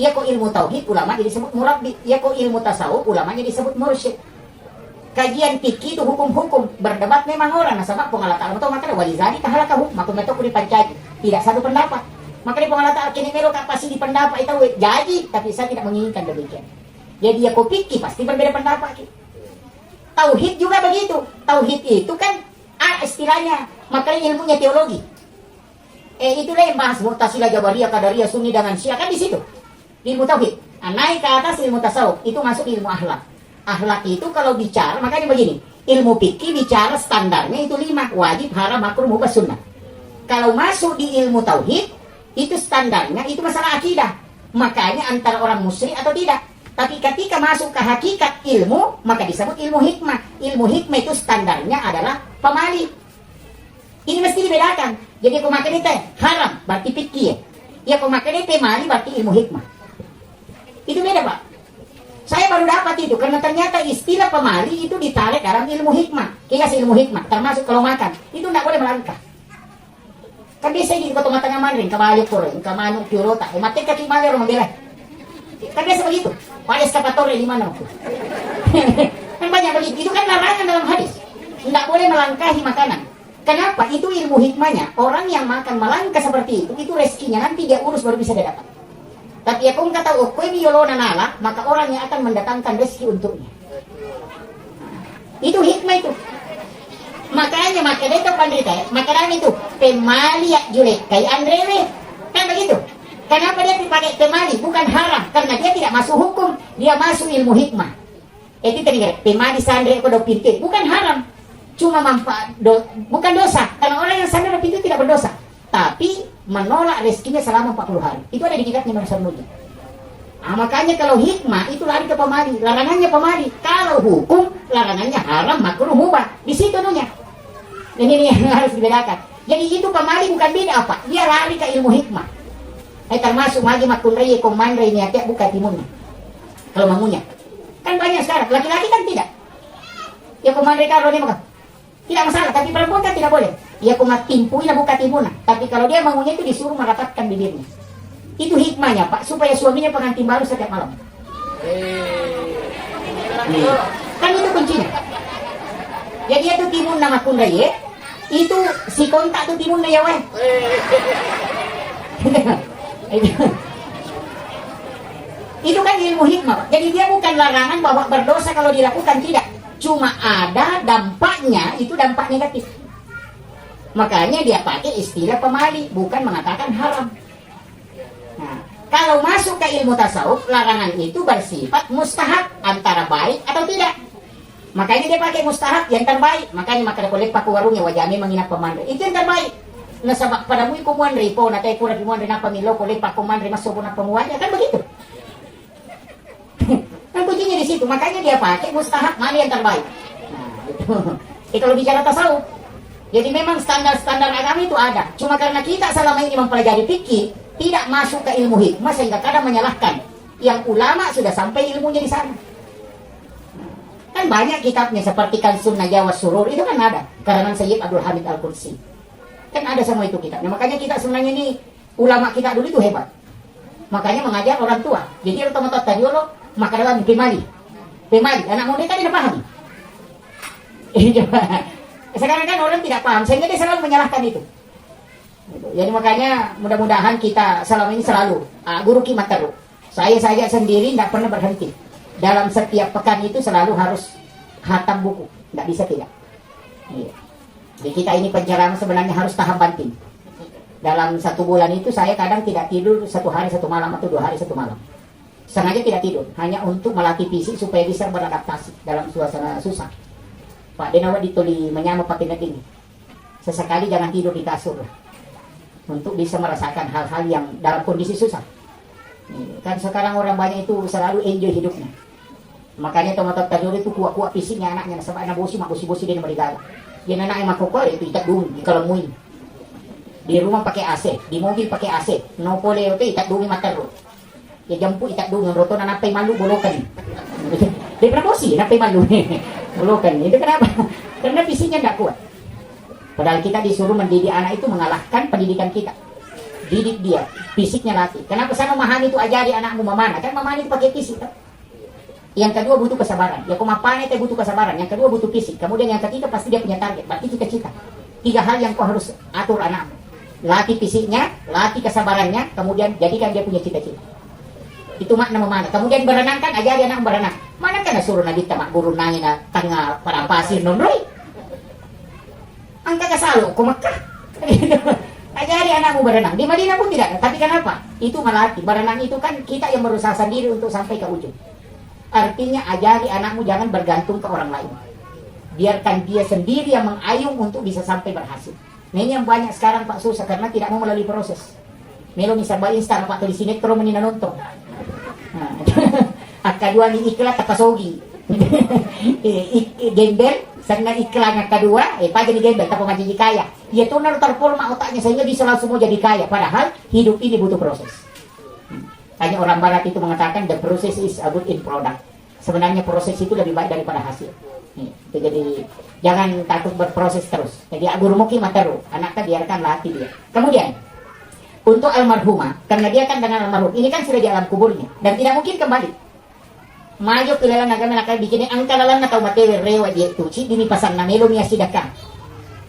Ya kok ilmu tauhid, ulamanya disebut murabbi. Ya kok ilmu tasawuf, ulamanya disebut mursyid. Kajian fikih itu hukum-hukum. Berdebat memang orang. Nah, sebab Allah Ta'ala itu makanya walizani tahalakahu. Maka metu ku dipancai. Tidak satu pendapat. Makanya Allah Ta'ala kini melo kapasi di pendapat itu jadi. Tapi saya tidak menginginkan demikian. Jadi ya kok fikih pasti berbeda pendapat. Tauhid juga begitu. Tauhid itu kan istilahnya. Makanya ilmunya teologi. Itulah yang bahas Mu'tazilah, Jabariyah, Qadariyah, Sunni dengan Syiah kan di situ. Ilmu tauhid. Naik ke atas ilmu tasawuf. Itu masuk ilmu akhlak. Akhlak itu kalau bicara, makanya begini. Ilmu fikih bicara standarnya itu 5. Wajib, haram, makruh, mubah, sunnah. Kalau masuk di ilmu tauhid, itu standarnya, itu masalah akidah. Makanya antara orang musyrik atau tidak. Tapi ketika masuk ke hakikat ilmu, maka disebut ilmu hikmah. Ilmu hikmah itu standarnya adalah pemali. Ini mesti dibedakan. Jadi aku makan itu haram, berarti fikih. Ya aku makan itu pemali, berarti ilmu hikmah. Itu beda, Pak. Saya baru dapat itu, karena ternyata istilah pemali itu ditarik dalam ilmu hikmah. Kias ilmu hikmah, termasuk kalau makan. Itu tidak boleh melangkah. Kan biasa di kota matanya mandarin, kembali kurang, kemanu kiurota. Mati kaki mali orang membela. Kan biasa begitu. Pada eskapatore di mana? Kan banyak begitu. Itu kan larangan dalam hadis. Tidak boleh melangkahi makanan. Kenapa? Itu ilmu hikmahnya. Orang yang makan melangkah seperti itu rezekinya nanti dia urus baru bisa dia dapat. Tapi ya kung kata ukwe biolona nala, maka orang yang akan mendatangkan rezeki untuknya. Itu hikmah itu. Makanya itu pandrita, makanan itu pemali ya julek kayak Andrewe. Kan begitu. Kenapa dia dipakai pemali? Bukan haram, karena dia tidak masuk hukum, dia masuk ilmu hikmah. Itu tadi pemali sandre kode pintu, bukan haram, cuma manfaat, bukan dosa. Karena orang yang sandre pintu tidak berdosa, tapi menolak rezekinya selama 40 hari. Itu ada di kitabnya Mansur Muji. Makanya kalau hikmah itu lari ke pemali, larangannya pemali. Kalau hukum, larangannya haram, makruh, mubah. Di situ nunya. Dan ini yang harus dibedakan. Jadi itu pemali bukan beda apa? Dia lari ke ilmu hikmah. Termasuk magi makun raya komandre ini hati buka timunnya. Kalau mangunya. Kan banyak sekarang. Laki-laki kan tidak. Ya komandre karo dia maka. Tidak masalah. Tapi perempuan kan tidak boleh. Ya kumat timpunya buka timunnya. Tapi kalau dia mangunya itu disuruh merapatkan bibirnya. Itu hikmahnya Pak. Supaya suaminya pengantin baru setiap malam. Kan itu kuncinya. Jadi itu timun nama kun raya. Itu si kontak itu timun ya weh. Itu kan ilmu hikmah. Jadi dia bukan larangan bahwa berdosa kalau dilakukan, tidak. Cuma ada dampaknya, itu dampak negatif. Makanya dia pakai istilah pemali, bukan mengatakan haram. Nah, kalau masuk ke ilmu tasawuf, larangan itu bersifat mustahab, antara baik atau tidak. Makanya dia pakai mustahab yang terbaik. Makanya maka boleh pakai warungnya wajahnya menginap pemandai. Itu yang terbaik. Nasabak pada mui kumuan ripo na tayo kura pimuan rin apa milo kulit pa kuman rin masubo na pamuanya kan begitu. Kan kuncinya di situ. Makanya dia pakai mustahab mana yang terbaik. Nah, itu kalau bicara tasawuf. Jadi memang standar-standar agama itu ada. Cuma karena kita selama ini mempelajari fikih, tidak masuk ke ilmu hikmah sehingga kadang menyalahkan. Yang ulama sudah sampai ilmunya di sana. Kan banyak kitabnya seperti kan Sunnah Jawa Surur itu kan ada. Karangan Sayyid Abdul Hamid Al-Qudsi. Kan ada semua itu kitabnya. Makanya kita sebenarnya ini ulama kita dulu itu hebat. Makanya mengajar orang tua. Jadi otomatis tadi lo maka dalam pemali. Anak muda kan tidak paham. Sekarang kan orang tidak paham sehingga dia selalu menyalahkan itu. Jadi makanya mudah-mudahan kita selama ini selalu guru kimat terus. Saya saja sendiri tidak pernah berhenti. Dalam setiap pekan itu selalu harus khatam buku. Tidak bisa tidak. Iya. Jadi kita ini pencerahan sebenarnya harus tahan banting. Dalam 1 bulan itu saya kadang tidak tidur 1 hari 1 malam atau 2 hari 1 malam. Sengaja tidak tidur, hanya untuk melatih fisik supaya bisa beradaptasi dalam suasana susah. Pak Denawa dituli menyama pakai ini. Sesekali jangan tidur di kasur untuk bisa merasakan hal-hal yang dalam kondisi susah. Kan sekarang orang banyak itu selalu enjoy hidupnya. Makanya tomat tajur itu kuat-kuat fisiknya anaknya, sebab anak bosi dia merigala. Dia anak yang makokol itu itak dulu dikalamuin. Di rumah pakai AC, di mobil pakai AC. No boleh itu itak dulu matar. Ya jampu itak dulu roto na napay malu bolokan. Dia prabosi napay malu. Bukan, itu kenapa? Karena fisiknya nggak kuat. Padahal kita disuruh mendidik anak itu mengalahkan pendidikan kita. Didik dia, fisiknya latih. Kenapa saya memahami itu ajari anakmu memanah? Kan memanah itu pakai fisik. Kan? Yang kedua butuh kesabaran. Ya kumapane itu butuh kesabaran. Yang kedua butuh fisik. Kemudian yang ketiga pasti dia punya target. Berarti cita-cita. 3 hal yang kau harus atur anakmu. Latih fisiknya, latih kesabarannya, kemudian jadikan dia punya cita-cita. Itu makna memanah. Kemudian berenang kan ajari anak berenang. Mana kan suruh nabi tamak guru nangin na tengah padang pasir nonroy. Angka kasalo ke Mekah. Ajari anakmu berenang. Di Madinah pun tidak. Tapi kenapa? Itu melatih. Berenang itu kan kita yang berusaha sendiri untuk sampai ke ujung. Artinya ajari anakmu jangan bergantung ke orang lain. Biarkan dia sendiri yang mengayung untuk bisa sampai berhasil. Nah ini yang banyak sekarang Pak susah karena tidak mau melalui proses. Melo misal bayi instan Pak di sinetron menina nonton. Kedua ni iklan tapasogi. Gembel karena iklan yang kedua pak jadi gembel tapi mau jadi kaya. Dia tuh terforma otaknya sehingga bisa langsung mau jadi kaya. Padahal hidup ini butuh proses. Hanya orang barat itu mengatakan the process is a good in product. Sebenarnya proses itu lebih baik daripada hasil. Jadi jangan takut berproses terus. Jadi guru muki materu, anaknya biarkan latih dia. Kemudian untuk almarhumah, karena dia kan dengan almarhum, ini kan sudah di alam kuburnya dan tidak mungkin kembali. Mayo pilala nagame nakay bikin angkalalan na tao matewe rewa je tuci dini pasan na melo niya sedekah.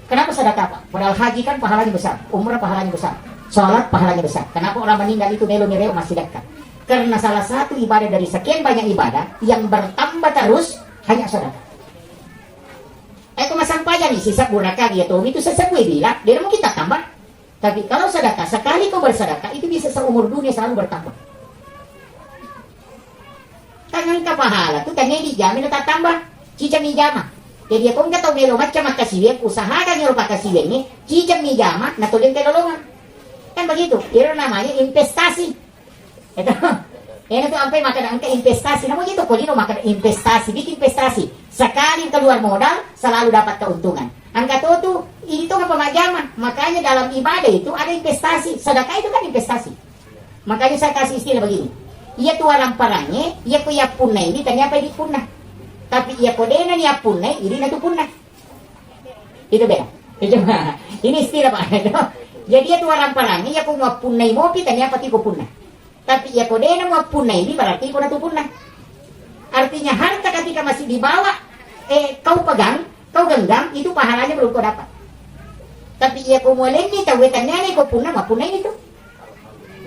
Kenapa sedekah Pak? Padahal haji kan pahalanya besar, umrah pahalanya besar, sholat pahalanya besar. Kenapa orang meninggal itu melo ni rewa masih sedekah? Karena salah satu ibadah dari sekian banyak ibadah yang bertambah terus hanya sedekah. Kung masampayan nih sisa buraka dia tuh itu sesuai bilang dia mungkin tak tambah. Tapi kalau sedekah sekali kau bersedekah itu bisa seumur dunia selalu bertambah. Tangan ka pahala tuh tanya dijamin tak tambah cicam nijama. Jadi kung nggak tahu melo macam makasiwin usahakan nyo pakasiwin ni cicam nijama na tuloy kay lolongan. Kan begitu. Itu namanya investasi. Itu. Yan itu sampai makan angka investasi. Namun itu kulino makan investasi, bikin investasi. Sekali keluar modal selalu dapat keuntungan. Angka itu apa pemajaman. Makanya dalam ibadah itu ada investasi. Sedekah itu kan investasi. Makanya saya kasih istilah begini. Ia tu orang parangnya, ia ku ia punai ini ternyata di punah. Tapi ia kodena ni punai, ini natu punah. Itu beda. Ini istilah Pak. Jadi ia tu orang parangnya, ia ku mau punai mopi ternyata tiku punah. Tapi ia kodena mau punai ini berarti ku natu punah. Artinya harta ketika masih dibawa, kau pegang, kau genggam, itu pahalanya belum kau dapat. Tapi ia ku mulai ni tawetannya ni kau punah, mau punai itu.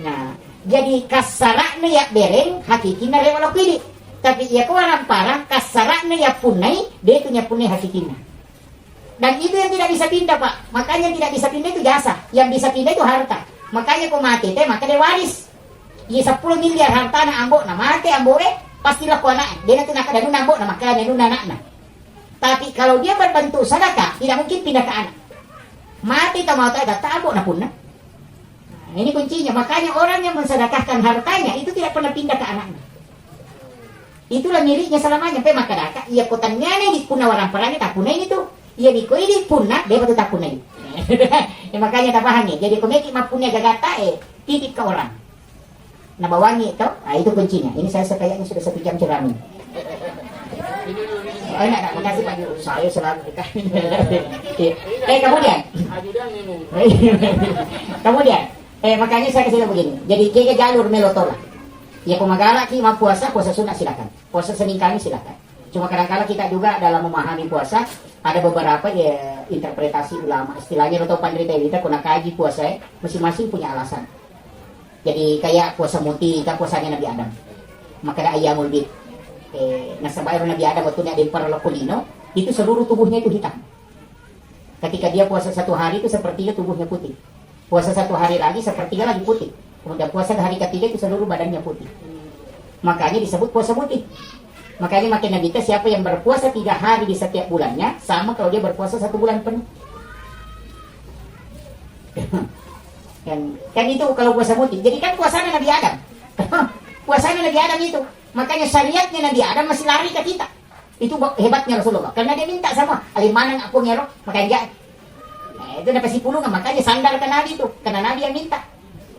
Nah. Jadi kasarakna ya bereng hakikina rewala kiri. Tapi ia orang parang kasarakna ya punai, dia itu punai hakikina. Dan itu yang tidak bisa pindah Pak. Makanya yang tidak bisa pindah itu jasa. Yang bisa pindah itu harta. Makanya kau mati maka dia waris. Ia 10 miliar harta na ambok na mati ambok pastilah ku anak. Dia nanti nak ada nuna ambok na makanya nuna anakna. Tapi kalau dia berbentuk sedekah tidak mungkin pindah ke anak. Mati tak mau tak ada ambok na pun na. Ini kuncinya, makanya orang yang mensedekahkan hartanya itu tidak pernah pindah ke anaknya. Itulah miliknya selamanya. Sampai masyarakat, ia kotannya nih di punah orang perangnya tak punah itu. Ia di koi di punah, dia betul tak punah. Makanya tak paham nih. Jadi komedi mah punya gagata titip ke orang. Nah bawangi itu, itu kuncinya. Ini saya kayaknya sudah 1 jam ceramah. Oh enggak, makasih Pak Guru. Saya selalu kemudian makanya saya kasih begini. Jadi kaya jalur melotola. Ya kumagala ki mau puasa sunat silakan. Puasa Senin Kamis silakan. Cuma kadang-kadang kita juga dalam memahami puasa ada beberapa interpretasi ulama. Istilahnya atau penderita kita kuna kaji puasa masing-masing punya alasan. Jadi kayak puasa muti, kan puasanya Nabi Adam. Maka ada ayamul bid. Nasa bayar Nabi Adam waktu dia kulino, itu seluruh tubuhnya itu hitam. Ketika dia puasa 1 hari itu sepertiga tubuhnya putih. Puasa 1 hari lagi sepertiga lagi putih. Kemudian puasa hari ketiga itu seluruh badannya putih. Makanya disebut puasa putih. Makanya makin Nabi siapa yang berpuasa 3 hari di setiap bulannya sama kalau dia berpuasa 1 bulan penuh. Kan itu kalau puasa putih. Jadi kan puasanya Nabi Adam. Puasanya Nabi Adam itu. Makanya syariatnya Nabi Adam masih lari ke kita. Itu hebatnya Rasulullah. Karena dia minta sama alimanan aku ngerok. Makanya itu dapat 10 kan. Makanya sandar ke Nabi itu. Karena Nabi yang minta.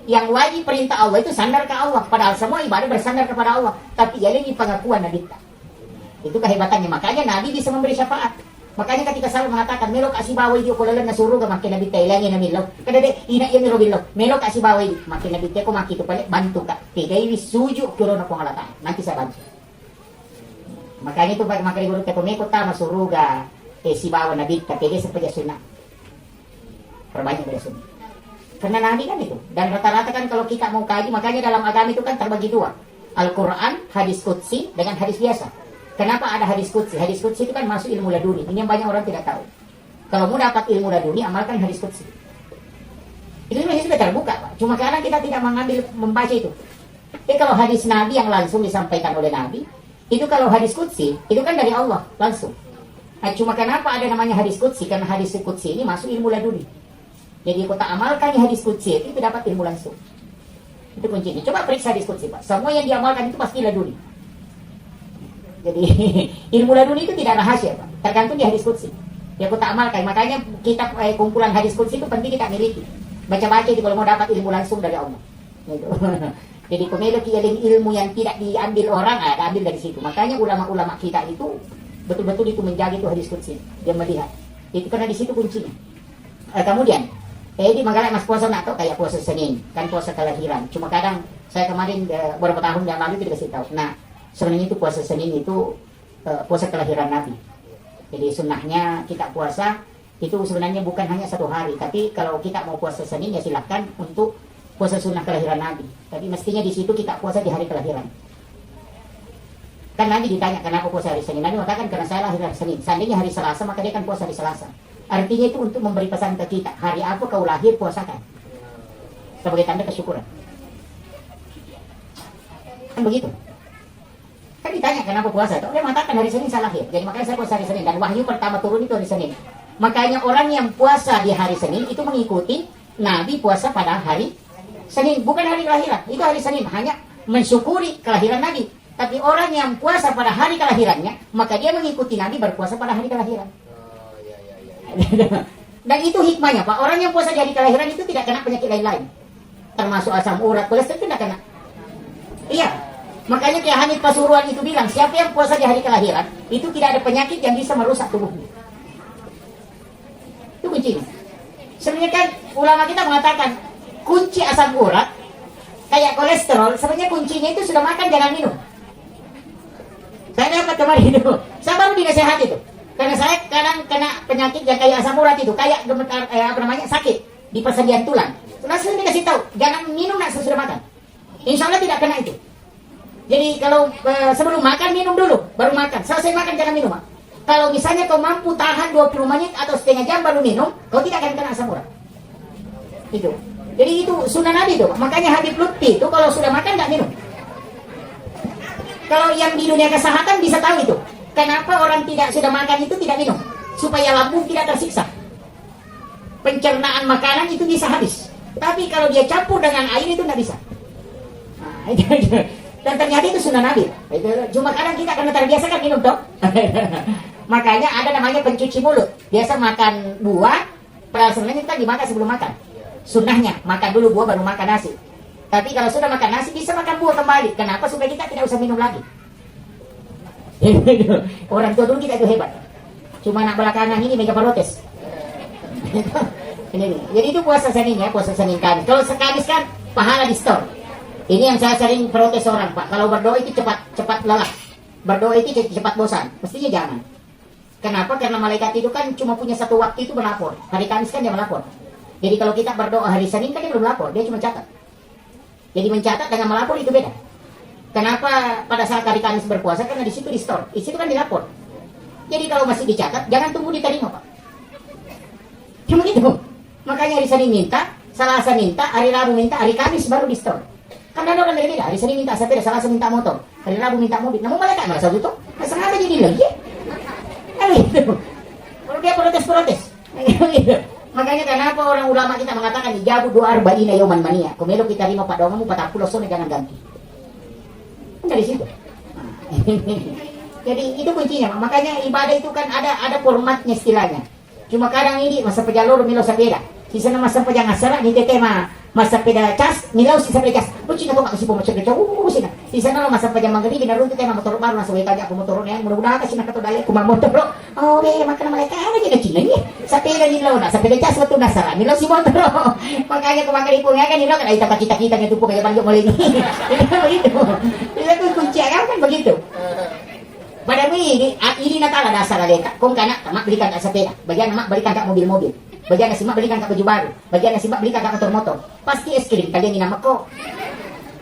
Yang wajib perintah Allah itu sandar ke Allah. Padahal semua ibadah bersandar kepada Allah. Tapi ya ini pengakuan Nabi. Itu kehebatannya. Makanya Nabi bisa memberi syafaat. Makanya ketika saya mengatakan melok kasih bawa itu kalau na suruga makin Nabi Thailand na milo. Kada de ina yang milo bilo. Melok kasih bawa itu makin Nabi Thai ko makito pala bantu ka. Kaya ini suju kuro na pangalatan. Nanti saya bantu. Makanya itu makanya guru ko meko tama suruga si bawa Nabi kaya sa pagyasunna. Perbanyak bersunnah. Karena Nabi kan itu. Dan rata-rata kan kalau kita mau kaji, makanya dalam agama itu kan terbagi dua. Al-Quran, hadis qudsi dengan hadis biasa. Kenapa ada hadis qudsi? Hadis qudsi itu kan masuk ilmu laduni. Ini yang banyak orang tidak tahu. Kalau mau dapat ilmu laduni, amalkan hadis qudsi. Itu masih sudah terbuka, Pak. Cuma karena kita tidak membaca itu. Tapi kalau hadis Nabi yang langsung disampaikan oleh Nabi, itu kalau hadis qudsi, itu kan dari Allah langsung. Nah, cuma kenapa ada namanya hadis qudsi? Karena hadis qudsi ini masuk ilmu laduni. Jadi kalau tak amalkan hadis qudsi itu dapat ilmu langsung. Itu kuncinya. Coba periksa hadis qudsi, Pak. Semua yang diamalkan itu pasti laduni. Jadi ilmu laduni itu tidak rahasia, Pak. Tergantung di hadis qudsi. Ya kita amalkan. Makanya kita kumpulan hadis qudsi itu penting kita miliki. Baca-baca itu kalau mau dapat ilmu langsung dari Allah. Gitu. Jadi memiliki ilmu yang tidak diambil orang, ambil dari situ. Makanya ulama-ulama kita itu betul-betul itu menjaga itu hadis qudsi. Dia melihat. Itu karena di situ kuncinya. Kemudian, di Manggarai mas puasa nak tahu kayak puasa Senin, kan puasa kelahiran. Cuma kadang saya kemarin beberapa tahun yang lalu itu dikasih tahu. Nah, sebenarnya itu puasa Senin itu puasa kelahiran Nabi. Jadi sunnahnya kita puasa itu sebenarnya bukan hanya satu hari, tapi kalau kita mau puasa Senin ya silahkan untuk puasa sunnah kelahiran Nabi. Tapi mestinya di situ kita puasa di hari kelahiran. Kan Nabi ditanya kenapa puasa hari Senin. Nabi mengatakan karena saya lahir hari Senin. Seandainya hari Selasa maka dia kan puasa hari Selasa. Artinya itu untuk memberi pesan ke kita, hari apa kau lahir puasakan. Sebagai tanda kesyukuran. Kan begitu. Kan ditanya kenapa puasa, dia mengatakan hari Senin saya lahir, jadi makanya saya puasa hari Senin. Dan wahyu pertama turun itu hari Senin. Makanya orang yang puasa di hari Senin itu mengikuti Nabi puasa pada hari Senin, bukan hari kelahiran. Itu hari Senin hanya mensyukuri kelahiran Nabi. Tapi orang yang puasa pada hari kelahirannya, maka dia mengikuti Nabi berpuasa pada hari kelahiran. Dan itu hikmahnya, Pak. Orang yang puasa di hari kelahiran itu tidak kena penyakit lain-lain, termasuk asam urat, kolesterol itu tidak kena. Iya. Makanya Kiai Hamid Pasuruan itu bilang, siapa yang puasa di hari kelahiran, itu tidak ada penyakit yang bisa merusak tubuhnya. Itu kuncinya. Sebenarnya kan ulama kita mengatakan, kunci asam urat, kayak kolesterol, sebenarnya kuncinya itu sudah makan jangan minum. Saya dapat kemarin itu, saya baru dinasehati itu. Karena saya kadang kena penyakit yang kayak asam urat itu, kayak gemetar, sakit di persendian tulang. Langsung dikasih tahu, jangan minum nak sesudah makan. Insya Allah tidak kena itu. Jadi kalau sebelum makan minum dulu, baru makan. Selesai makan jangan minum. Kalau misalnya kau mampu tahan 20 menit atau setengah jam baru minum, kau tidak akan kena asam urat. Itu. Jadi itu sunnah Nabi itu. Makanya Habib Lutfi itu kalau sudah makan tidak minum. Kalau yang di dunia kesehatan bisa tahu itu. Kenapa orang tidak sudah makan itu tidak minum? Supaya lambung tidak tersiksa. Pencernaan makanan itu bisa habis. Tapi kalau dia campur dengan air itu tidak bisa. Nah, itu. Dan ternyata itu sunnah Nabi. Cuma kadang kita karena terbiasa kan minum toh. Makanya ada namanya pencuci mulut. Biasa makan buah, padahal sebenarnya kita dimakan sebelum makan. Sunnahnya makan dulu buah baru makan nasi. Tapi kalau sudah makan nasi bisa makan buah kembali. Kenapa? Supaya kita tidak usah minum lagi. Orang tua dulu kita itu hebat. Cuma anak belakangan ini mega protes. Jadi itu puasa Senin ya, puasa Senin Kamis. Kalau Kamis kan pahala di store. Ini yang saya sering protes orang, Pak. Kalau berdoa itu cepat lelah. Berdoa itu cepat bosan. Mestinya jangan. Kenapa? Karena malaikat itu kan cuma punya satu waktu itu melapor. Hari Kamis kan dia melapor. Jadi kalau kita berdoa hari Senin kan dia belum melapor, dia cuma catat. Jadi mencatat dengan melapor itu beda. Kenapa pada saat hari Kamis berpuasa? Karena di situ di store. Di situ kan dilapor. Jadi kalau masih dicatat, jangan tunggu diterima, Pak. Cuma gitu. Makanya hari Senin minta, Selasa minta, hari Rabu minta, hari Kamis baru di store. Kan ada orang beda-beda. Hari Senin minta sepeda, Selasa minta motor, hari Rabu minta mobil. Namun malaikat merasa itu, sengaja jadi lagi. Gitu. Kalau dia protes-protes. Gitu. Makanya kenapa orang ulama kita mengatakan ijabu doa arba'ina yauman mania. Kemelo kita terima pada kamu 40 sone jangan ganti. Dari situ. Jadi itu kuncinya. Makanya ibadah itu kan ada formatnya istilahnya. Cuma kadang ini masa pejalur milo sepeda. Sisa na masa pa dyan asara, ni tete masa peda cas, nilaw sisa peda cas. Lucu na ko makasih pemacet peda sina. Sisa na masa pa dyan manggari, binarun tete motor baru nasa wika aja aku motor na yan. Mudah-mudahan kasi nakatodaya ko motor bro. Oh, makan na malaka na gina Cina niya. Sa peda nilaw na, sa peda cas betul nasara. Nilaw si motor. Makanya ko manggari po nga kan nilaw kan ay kita-kita gitu po kaya panggil mulai ini. Begitu. Itu kunci kan begitu. Pada ini natala dasar aleta. Kung kana mak belikan ka sepeda, bagian mak belikan ka mobil-mobil. Bagian si mak belikan ka baju baru, bagian si mak belikan ka motor-motor. Pasti es krim kalian ini nama ko.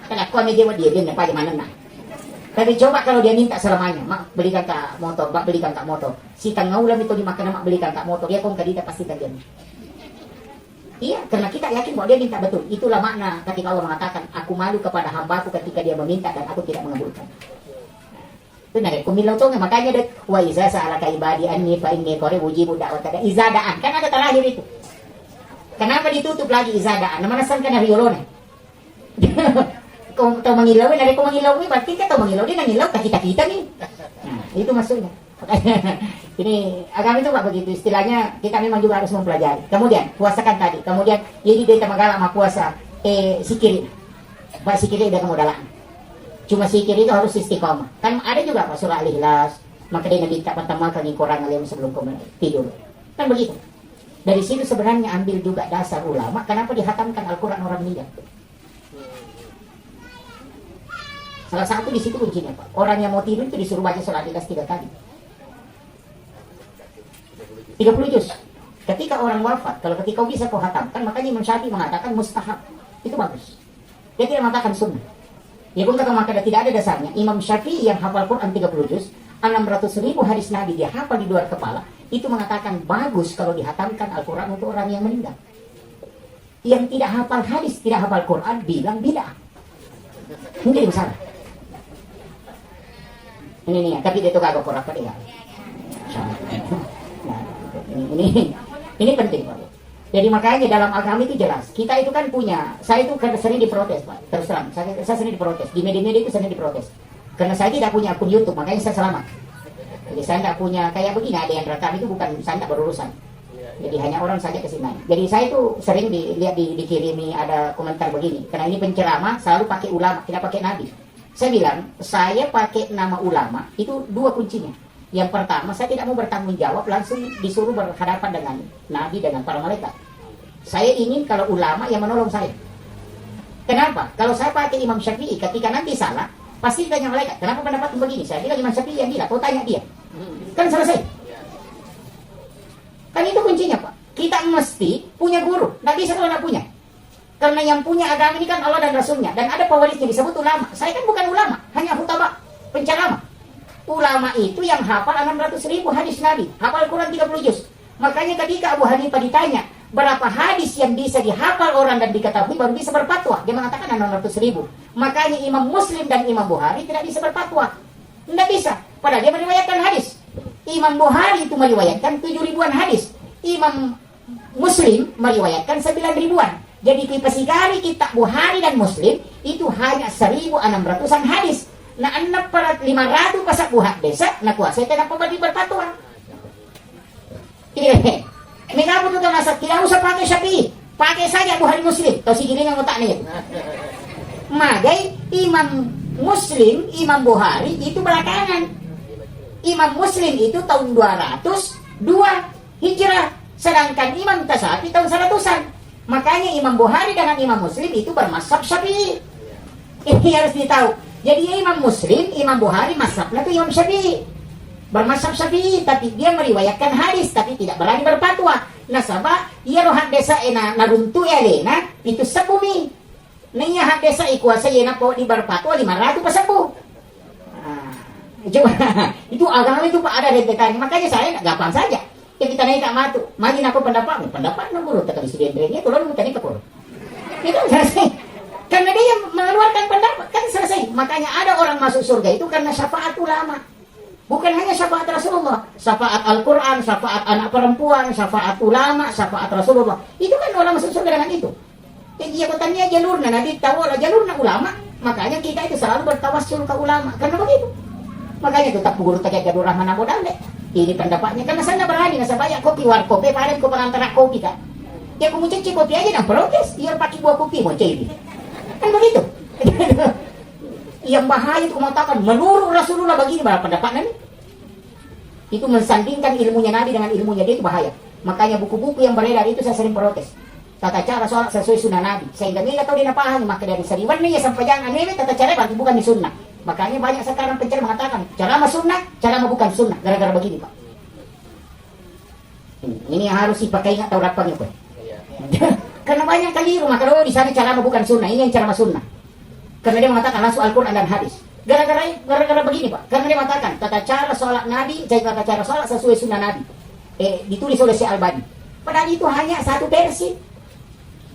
Kalau aku ambil dia apa di mana nah. Tapi coba kalau dia minta selamanya, mak belikan ka motor, mak belikan ka motor. Si tangaulam itu dimakan mak belikan ka motor, dia kong kadita pasti kalian. Iya, karena kita yakin bahwa dia minta betul. Itulah makna ketika Allah mengatakan, aku malu kepada hambaku ketika dia meminta dan aku tidak mengabulkan. Itu nari kumilau tuh makanya deh wa iza sa'alaka ibadi anni fa inni qaribu ujibu da'wataka izadaan kan ada terakhir itu. Kenapa ditutup lagi izadaan? Namanya san kana riolona. Kau tahu mengilau dari kau mengilau ini berarti kita tahu mengilau dia mengilau kita nih. Nah, itu maksudnya. Ini agama itu Pak begitu istilahnya kita memang juga harus mempelajari. Kemudian puasakan tadi. Kemudian jadi dia magala sama puasa sikiri. Pak sikiri udah kemodalan. Cuma sikir itu harus istiqomah. Kan ada juga Pak surah Al-Ikhlas. Maka dia minta pertama kali Quran alim sebelum tidur. Kan begitu. Dari situ sebenarnya ambil juga dasar ulama. Kenapa dihatamkan Al-Quran orang meninggal? Salah satu di situ kuncinya Pak. Orang yang mau tidur itu disuruh baca surah Al-Ikhlas 3 kali. 30 juz. Ketika orang wafat, kalau ketika kau bisa kau hatamkan, makanya Imam Syafi'i mengatakan mustahab. Itu bagus. Dia tidak mengatakan sunnah. Ya pun kata maka tidak ada dasarnya. Imam Syafi'i yang hafal Quran 30 juz, 600.000 hadis Nabi dia hafal di luar kepala, itu mengatakan bagus kalau dihatamkan Al-Quran untuk orang yang meninggal. Yang tidak hafal hadis, tidak hafal Quran, bilang bid'ah. Mungkin salah. Ini nih, tapi dia itu kagak Quran apa dia. Nah, ini penting Pak. Jadi makanya dalam agama itu jelas. Kita itu kan punya, saya itu kan sering diprotes Pak. Terus terang, saya sering diprotes. Di media-media itu sering diprotes. Karena saya tidak punya akun YouTube, makanya saya selamat. Jadi saya tidak punya, kayak begini, ada yang rekam itu bukan, saya tidak berurusan. Jadi hanya orang saja kesini. Jadi saya itu sering dilihat dikirimi ada komentar begini. Karena ini penceramah selalu pakai ulama, tidak pakai nabi. Saya bilang, saya pakai nama ulama, itu 2 kuncinya. Yang pertama, saya tidak mau bertanggung jawab, langsung disuruh berhadapan dengan nabi, dengan para malaikat. Saya ingin kalau ulama yang menolong saya. Kenapa? Kalau saya pakai Imam Syafi'i, ketika nanti salah, pasti ditanya malaikat, kenapa pendapat begini? Saya bilang Imam Syafi'i yang bilang, kau tanya dia. Kan selesai. Kan itu kuncinya Pak. Kita mesti punya guru. Nggak bisa kalau nggak punya. Karena yang punya agama ini kan Allah dan Rasulnya. Dan ada pewarisnya disebut ulama. Saya kan bukan ulama, hanya khutbah, penceramah. Ulama itu yang hafal 600.000 hadis Nabi, hafal Quran 30 juz. Makanya ketika Abu Hanifah ditanya berapa hadis yang bisa dihafal orang dan diketahui baru bisa berfatwa, dia mengatakan 600.000. Makanya Imam Muslim dan Imam Bukhari tidak bisa berfatwa, tidak bisa. Padahal dia meriwayatkan hadis. Imam Bukhari itu meriwayatkan 7 ribuan hadis, Imam Muslim meriwayatkan 9 ribuan. Jadi kipasikari kita Bukhari dan Muslim itu hanya 1.600-an hadis. Nah, anak para 500 pasak buhat desa, nak kuasa kenapa bagi berpatuan? Iya, mereka pun juga masak, tidak usah pakai Syafi'i, pakai saja Bukhari Muslim. Tahu si giling yang otak nih. Magai Imam Muslim, Imam Bukhari itu belakangan. Imam Muslim itu tahun 202 Hijrah, sedangkan Imam Tasyafi tahun 100-an. Makanya Imam Bukhari dengan Imam Muslim itu bermazhab Syafi'i. Ini harus ditahu. Jadi Imam Muslim, Imam Bukhari mazhabnya itu Imam Syafi'i. Bermazhab Syafi'i, tapi dia meriwayatkan hadis, tapi tidak berani berfatwa. Nah, sabah, ia rohat desa ena naruntu elena, itu sebumi. Nah, ia hak desa ikuasa ena po di berfatwa 500 pasabu. Coba, itu agama itu Pak ada rentetannya. Makanya saya gampang saja. Ya kita naik matu, magin aku pendapatmu menurut kata student dia kalau tadi kepul. Itu selesai. Karena dia yang mengeluarkan pendapat kan selesai. Makanya ada orang masuk surga itu karena syafaat ulama. Bukan hanya syafaat Rasulullah, syafaat Al-Quran, syafaat anak perempuan, syafaat ulama, syafaat Rasulullah. Itu kan orang masuk surga dengan itu. Jadi jabatannya jalurnya, nanti tahu lah jalurnya ulama. Makanya kita itu selalu bertawassul ke ulama. Karena begitu. Makanya tetap guru tajak Abdul Rahman Abu Dawud. Ini pendapatnya karena saya berani nggak banyak kopi warkopi, paling ko pengantara kopi kan. Dia mau cuci kopi aja dan protes, dia pakai buah kopi mau cuci. Kan begitu. Yang bahaya itu mengatakan menurut Rasulullah begini, berapa pendapatnya nih? Itu mensandingkan ilmunya Nabi dengan ilmunya dia, itu bahaya. Makanya buku-buku yang beredar itu saya sering protes. Tata cara sholat sesuai sunnah Nabi. Sehingga dia tahu dia paham, maka dari sariwan nih sampai jangan aneh tata cara berarti bukan di sunnah. Makanya banyak sekarang penceramah mengatakan cara mah sunnah, cara mah bukan sunnah. Gara-gara begini Pak. Ini yang harus dipakai ingat tahu rapanya Pak. Karena banyak keliru, maka di sana cara mah bukan sunnah, ini yang cara mah sunnah. Karena dia mengatakan langsung Al-Quran dan hadis. Gara-gara begini Pak. Karena dia mengatakan tata cara sholat Nabi, tata cara sholat sesuai sunnah Nabi. Ditulis oleh Syekh Albani. Padahal itu hanya satu versi.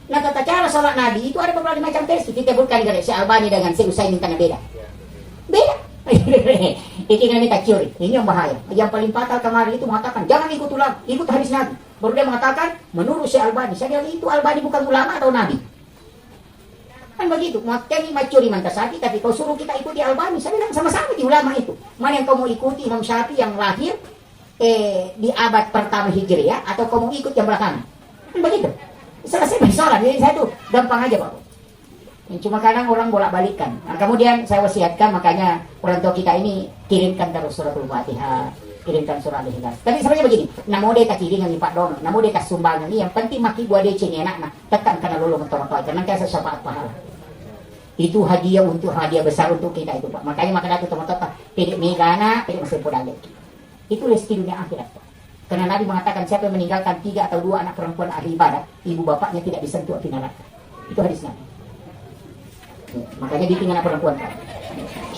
Nah tata cara sholat Nabi itu ada beberapa macam versi. Kita bukan dari Syekh Albani dengan Syekh Utsaimin karena beda. Beda. Itu yang kita curi. Ini yang bahaya. Yang paling fatal kemarin itu mengatakan jangan ikut ulama, ikut hadis Nabi. Baru dia mengatakan menurut Syekh Albani. Saya bilang itu Albani bukan ulama atau Nabi. Kan begitu, makanya macuri mantasati, tapi kau suruh kita ikuti Albani, saya bilang sama-sama di ulama itu. Mana yang kau mau ikuti Imam Syafi'i yang lahir di abad pertama Hijriah, atau kau mau ikut yang belakangan? Kan begitu. Selesai persoalan, jadi saya tuh gampang aja Pak. Cuma kadang orang bolak-balikan. Nah, kemudian saya wasiatkan, makanya orang tua kita ini kirimkan terus suratul Fatihah, kirimkan surat Al-Ikhlas. Tapi sebenarnya begini, namo dia tak kirim yang Pak Dono, namo dia tak sumbangan ini, yang penting maki buat dia cini enak, nah tekan karena lulu mentor-mentor, karena kita syafaat pahala. Itu hadiah besar untuk kita itu Pak. Makanya itu teman-teman pilih megana, pilih mesin podale. Itu rezeki dunia akhirat Pak. Karena Nabi mengatakan siapa yang meninggalkan 3 atau 2 anak perempuan ahli ibadah, ibu bapaknya tidak disentuh api neraka. Itu hadis Nabi. Makanya ditinggal anak perempuan Pak.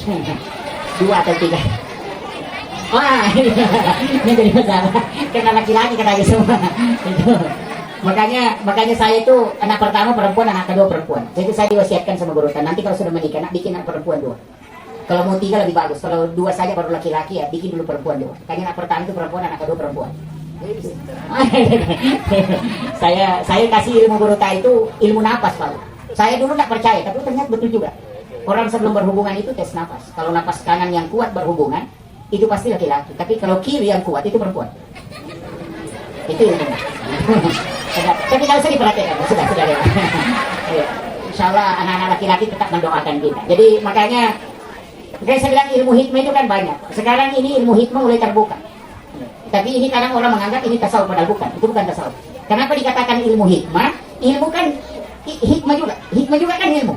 2 atau 3. Wah, ini jadi masalah. Karena laki-laki katanya semua. Itu. Makanya saya itu anak pertama perempuan, anak kedua perempuan. Jadi saya diwasiatkan sama guru kan, nanti kalau sudah menikah, nak bikin anak perempuan 2. Kalau mau 3 lebih bagus. Kalau 2 saja baru laki-laki ya, bikin dulu perempuan 2. Makanya anak pertama itu perempuan, anak kedua perempuan. saya kasih ilmu guru itu ilmu napas Pak. Saya dulu tidak percaya, tapi ternyata betul juga. Orang sebelum berhubungan itu tes napas. Kalau napas kanan yang kuat berhubungan, itu pasti laki-laki. Tapi kalau kiri yang kuat itu perempuan. Itu ilmu. Tapi kalau saya diperhatikan, sudah ya. Insya Allah anak-anak laki-laki tetap mendoakan kita. Jadi makanya saya bilang ilmu hikmah itu kan banyak. Sekarang ini ilmu hikmah mulai terbuka. Tapi ini kadang orang menganggap ini tasawuf, padahal bukan. Itu bukan tasawuf. Kenapa dikatakan ilmu hikmah? Ilmu kan hikmah juga. Hikmah juga kan ilmu.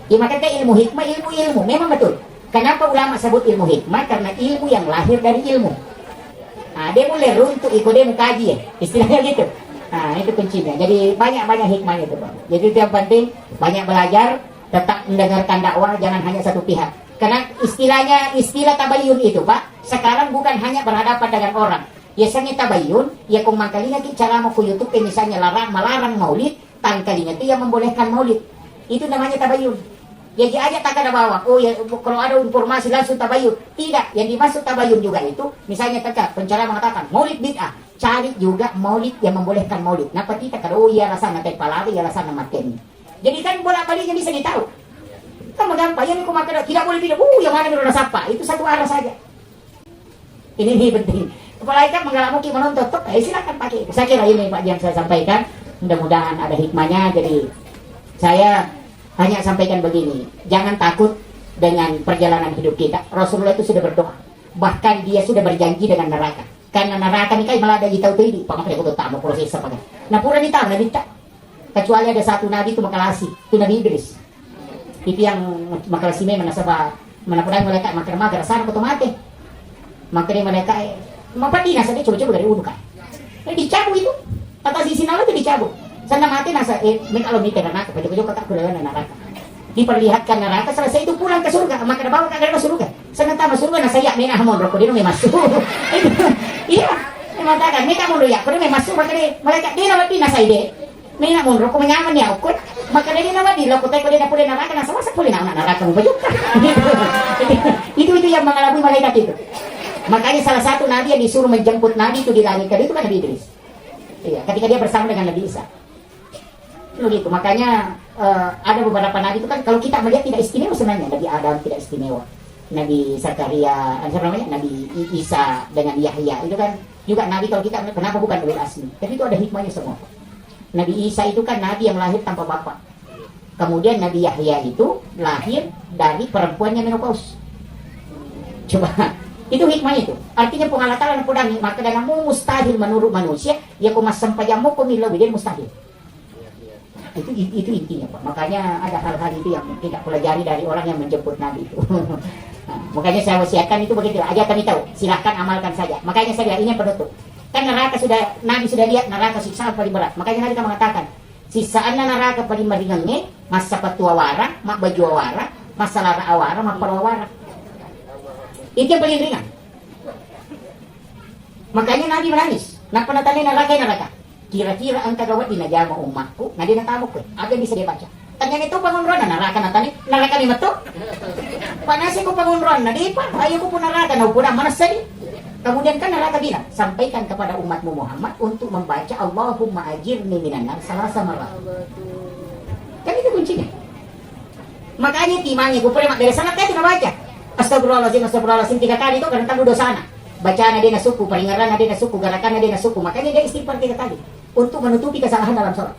Ya makanya ilmu hikmah, ilmu. Memang betul. Kenapa ulama sebut ilmu hikmah? Karena ilmu yang lahir dari ilmu. Nah, dia boleh runtuh ikut dia mengkaji ya. Istilahnya gitu. Nah, itu kuncinya. Jadi banyak hikmahnya itu Pak. Jadi itu yang penting, banyak belajar, tetap mendengarkan dakwah, jangan hanya satu pihak. Karena istilah tabayun itu Pak, sekarang bukan hanya berhadapan dengan orang. Biasanya tabayun, ya kung mangkalinya cara mau ke YouTube, misalnya melarang maulid, tangkalinya itu yang membolehkan maulid. Itu namanya tabayun. Jadi aja tak ada bawah. Oh ya, kalau ada informasi langsung tabayun. Tidak, yang dimaksud tabayun juga itu, misalnya pencara mengatakan maulid bid'ah. Cari juga maulid yang membolehkan maulid. Napa kita kalau iya rasa nanti palawi, iya rasa mateni. Jadi kan bolak-baliknya bisa ditahu. Kan gampang, yang aku makan tidak boleh tidak. Yang mana menurut apa? Itu satu arah saja. Ini penting. Apalagi kan menggalamuki menonton, silakan pakai. Saya kira ini Pak yang saya sampaikan. Mudah-mudahan ada hikmahnya. Jadi saya hanya sampaikan begini. Jangan takut dengan perjalanan hidup kita. Rasulullah itu sudah berdoa. Bahkan dia sudah berjanji dengan neraka. Karena neraka ni kayo malada itaw to hindi. Pamakaya ko to tamo proses sa pag. Napura ni tao, nabita. Kecuali ada satu nabi itu makalasi. Itu Nabi Idris. Itu yang makalasi may manasaba. Manapunan mereka maker-maker. Sana ko tumate. Makanya mereka mapati nasa dia coba-coba dari uno ka. Dicabut itu. Atas isi nalo itu dicabut. Sana mati nasa may kalomite neraka. Pwede-pwede kakakulayan na neraka. Diperlihatkan neraka, selesai itu pulang ke surga, maka bawa ke surga. Sementara surga nasaya may nahamon roko dino may masuk. Iya, mengatakan may kamu ya, kalau may masuk maka mereka di naman din nasa ide. May nahamon roko menyaman ya ukut, maka di naman din loko tayo na puli neraka nasa wasak puli na neraka mo bajuk. Itu yang mengalami malaikat itu. Makanya salah satu nabi yang disuruh menjemput nabi itu di langit itu kan Nabi Idris. Iya, ketika dia bersama dengan Nabi Isa. Begitu, makanya ada beberapa nabi itu kan kalau kita melihat tidak istimewa sebenarnya. Nabi Adam tidak istimewa, Nabi Zakaria, Nabi Isa dengan Yahya itu kan juga nabi. Kalau kita kenapa bukan Nabi Asmi, tapi itu ada hikmahnya semua. Nabi Isa itu kan nabi yang lahir tanpa bapak. Kemudian Nabi Yahya itu lahir dari perempuannya menopause. Coba, itu hikmah itu. Artinya pengalataran pedang, maka danamu mustahil menurut manusia, ya kumas sampajamu kumilau bidin mustahil. Itu intinya Pak. Makanya ada hal-hal itu yang tidak pelajari dari orang yang menjemput Nabi itu. Nah, makanya saya wasiatkan itu begitu aja, kami tahu, silahkan amalkan saja. Makanya saya bilang ini penutup. Kan neraka sudah, Nabi sudah lihat neraka siksaan paling berat. Makanya Nabi mengatakan, sisaan neraka paling meringannya masa patua wara, mak baju wara, masa lara awara, mak perwara. Itu yang paling ringan. Makanya Nabi menangis. Nak pernah tanya neraka. Kira-kira angka gawat di najama umatku, nadi natamu ko. Apa yang bisa dia baca? Tanya itu pangunron na neraka natani, neraka ni mato. Panasi ko pangunron na di pa, ayo ko po neraka na upo na manasali. Kemudian kan neraka bilang, sampaikan kepada umatmu Muhammad untuk membaca Allahumma ajirni minan nar salasa marrat. Kan itu kuncinya. Makanya timangnya gue pernah dari sana kayak tidak baca. Astagfirullahaladzim 3 kali itu karena tahu dosa anak. Bacaan dia nasuku, peringaran dia nasuku, gerakan dia nasuku. Makanya dia istighfar 3 kali untuk menutupi kesalahan dalam sholat.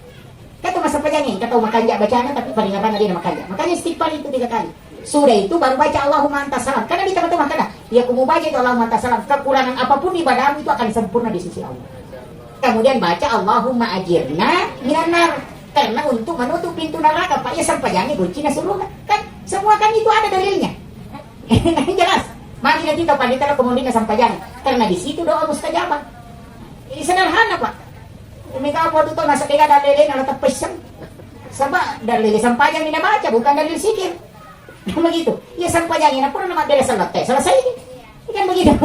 Kata masa pejangin, kata makanjak bacaan tapi peringaran dia makanjak. Makanya istighfar itu 3 kali. Sudah itu baru baca Allahumma antas salam. Karena di teman-teman kena, ya kamu baca itu Allahumma antas salam. Kekurangan apapun ibadahmu itu akan sempurna di sisi Allah. Kemudian baca Allahumma ajirna minan nar. Karena untuk menutup pintu neraka, Pak, ya sampajani kuncinya surga. Kan semua kan itu ada dalilnya. Jelas. Mari nanti kita pandita kemudian sampajani. Karena di situ doa mustajabah. Ini sederhana, Pak. Mereka apa itu nasa tiga dalilin ala tepesan. Sebab dalil sampajang ini baca bukan dalil sikir. Begitu. Ya sampajang ini pun nama dalil selesai ini. Kan begitu.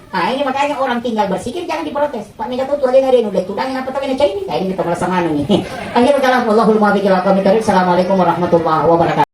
Nah ini makanya orang tinggal bersikir jangan diprotes. Pak Mega tuh ada yang udah tudangin apa tapi ini. Nah ini kita malah sama nih. Akhirnya kalau Allahul muwaffiq ila aqwamit thoriq. Assalamualaikum warahmatullahi wabarakatuh.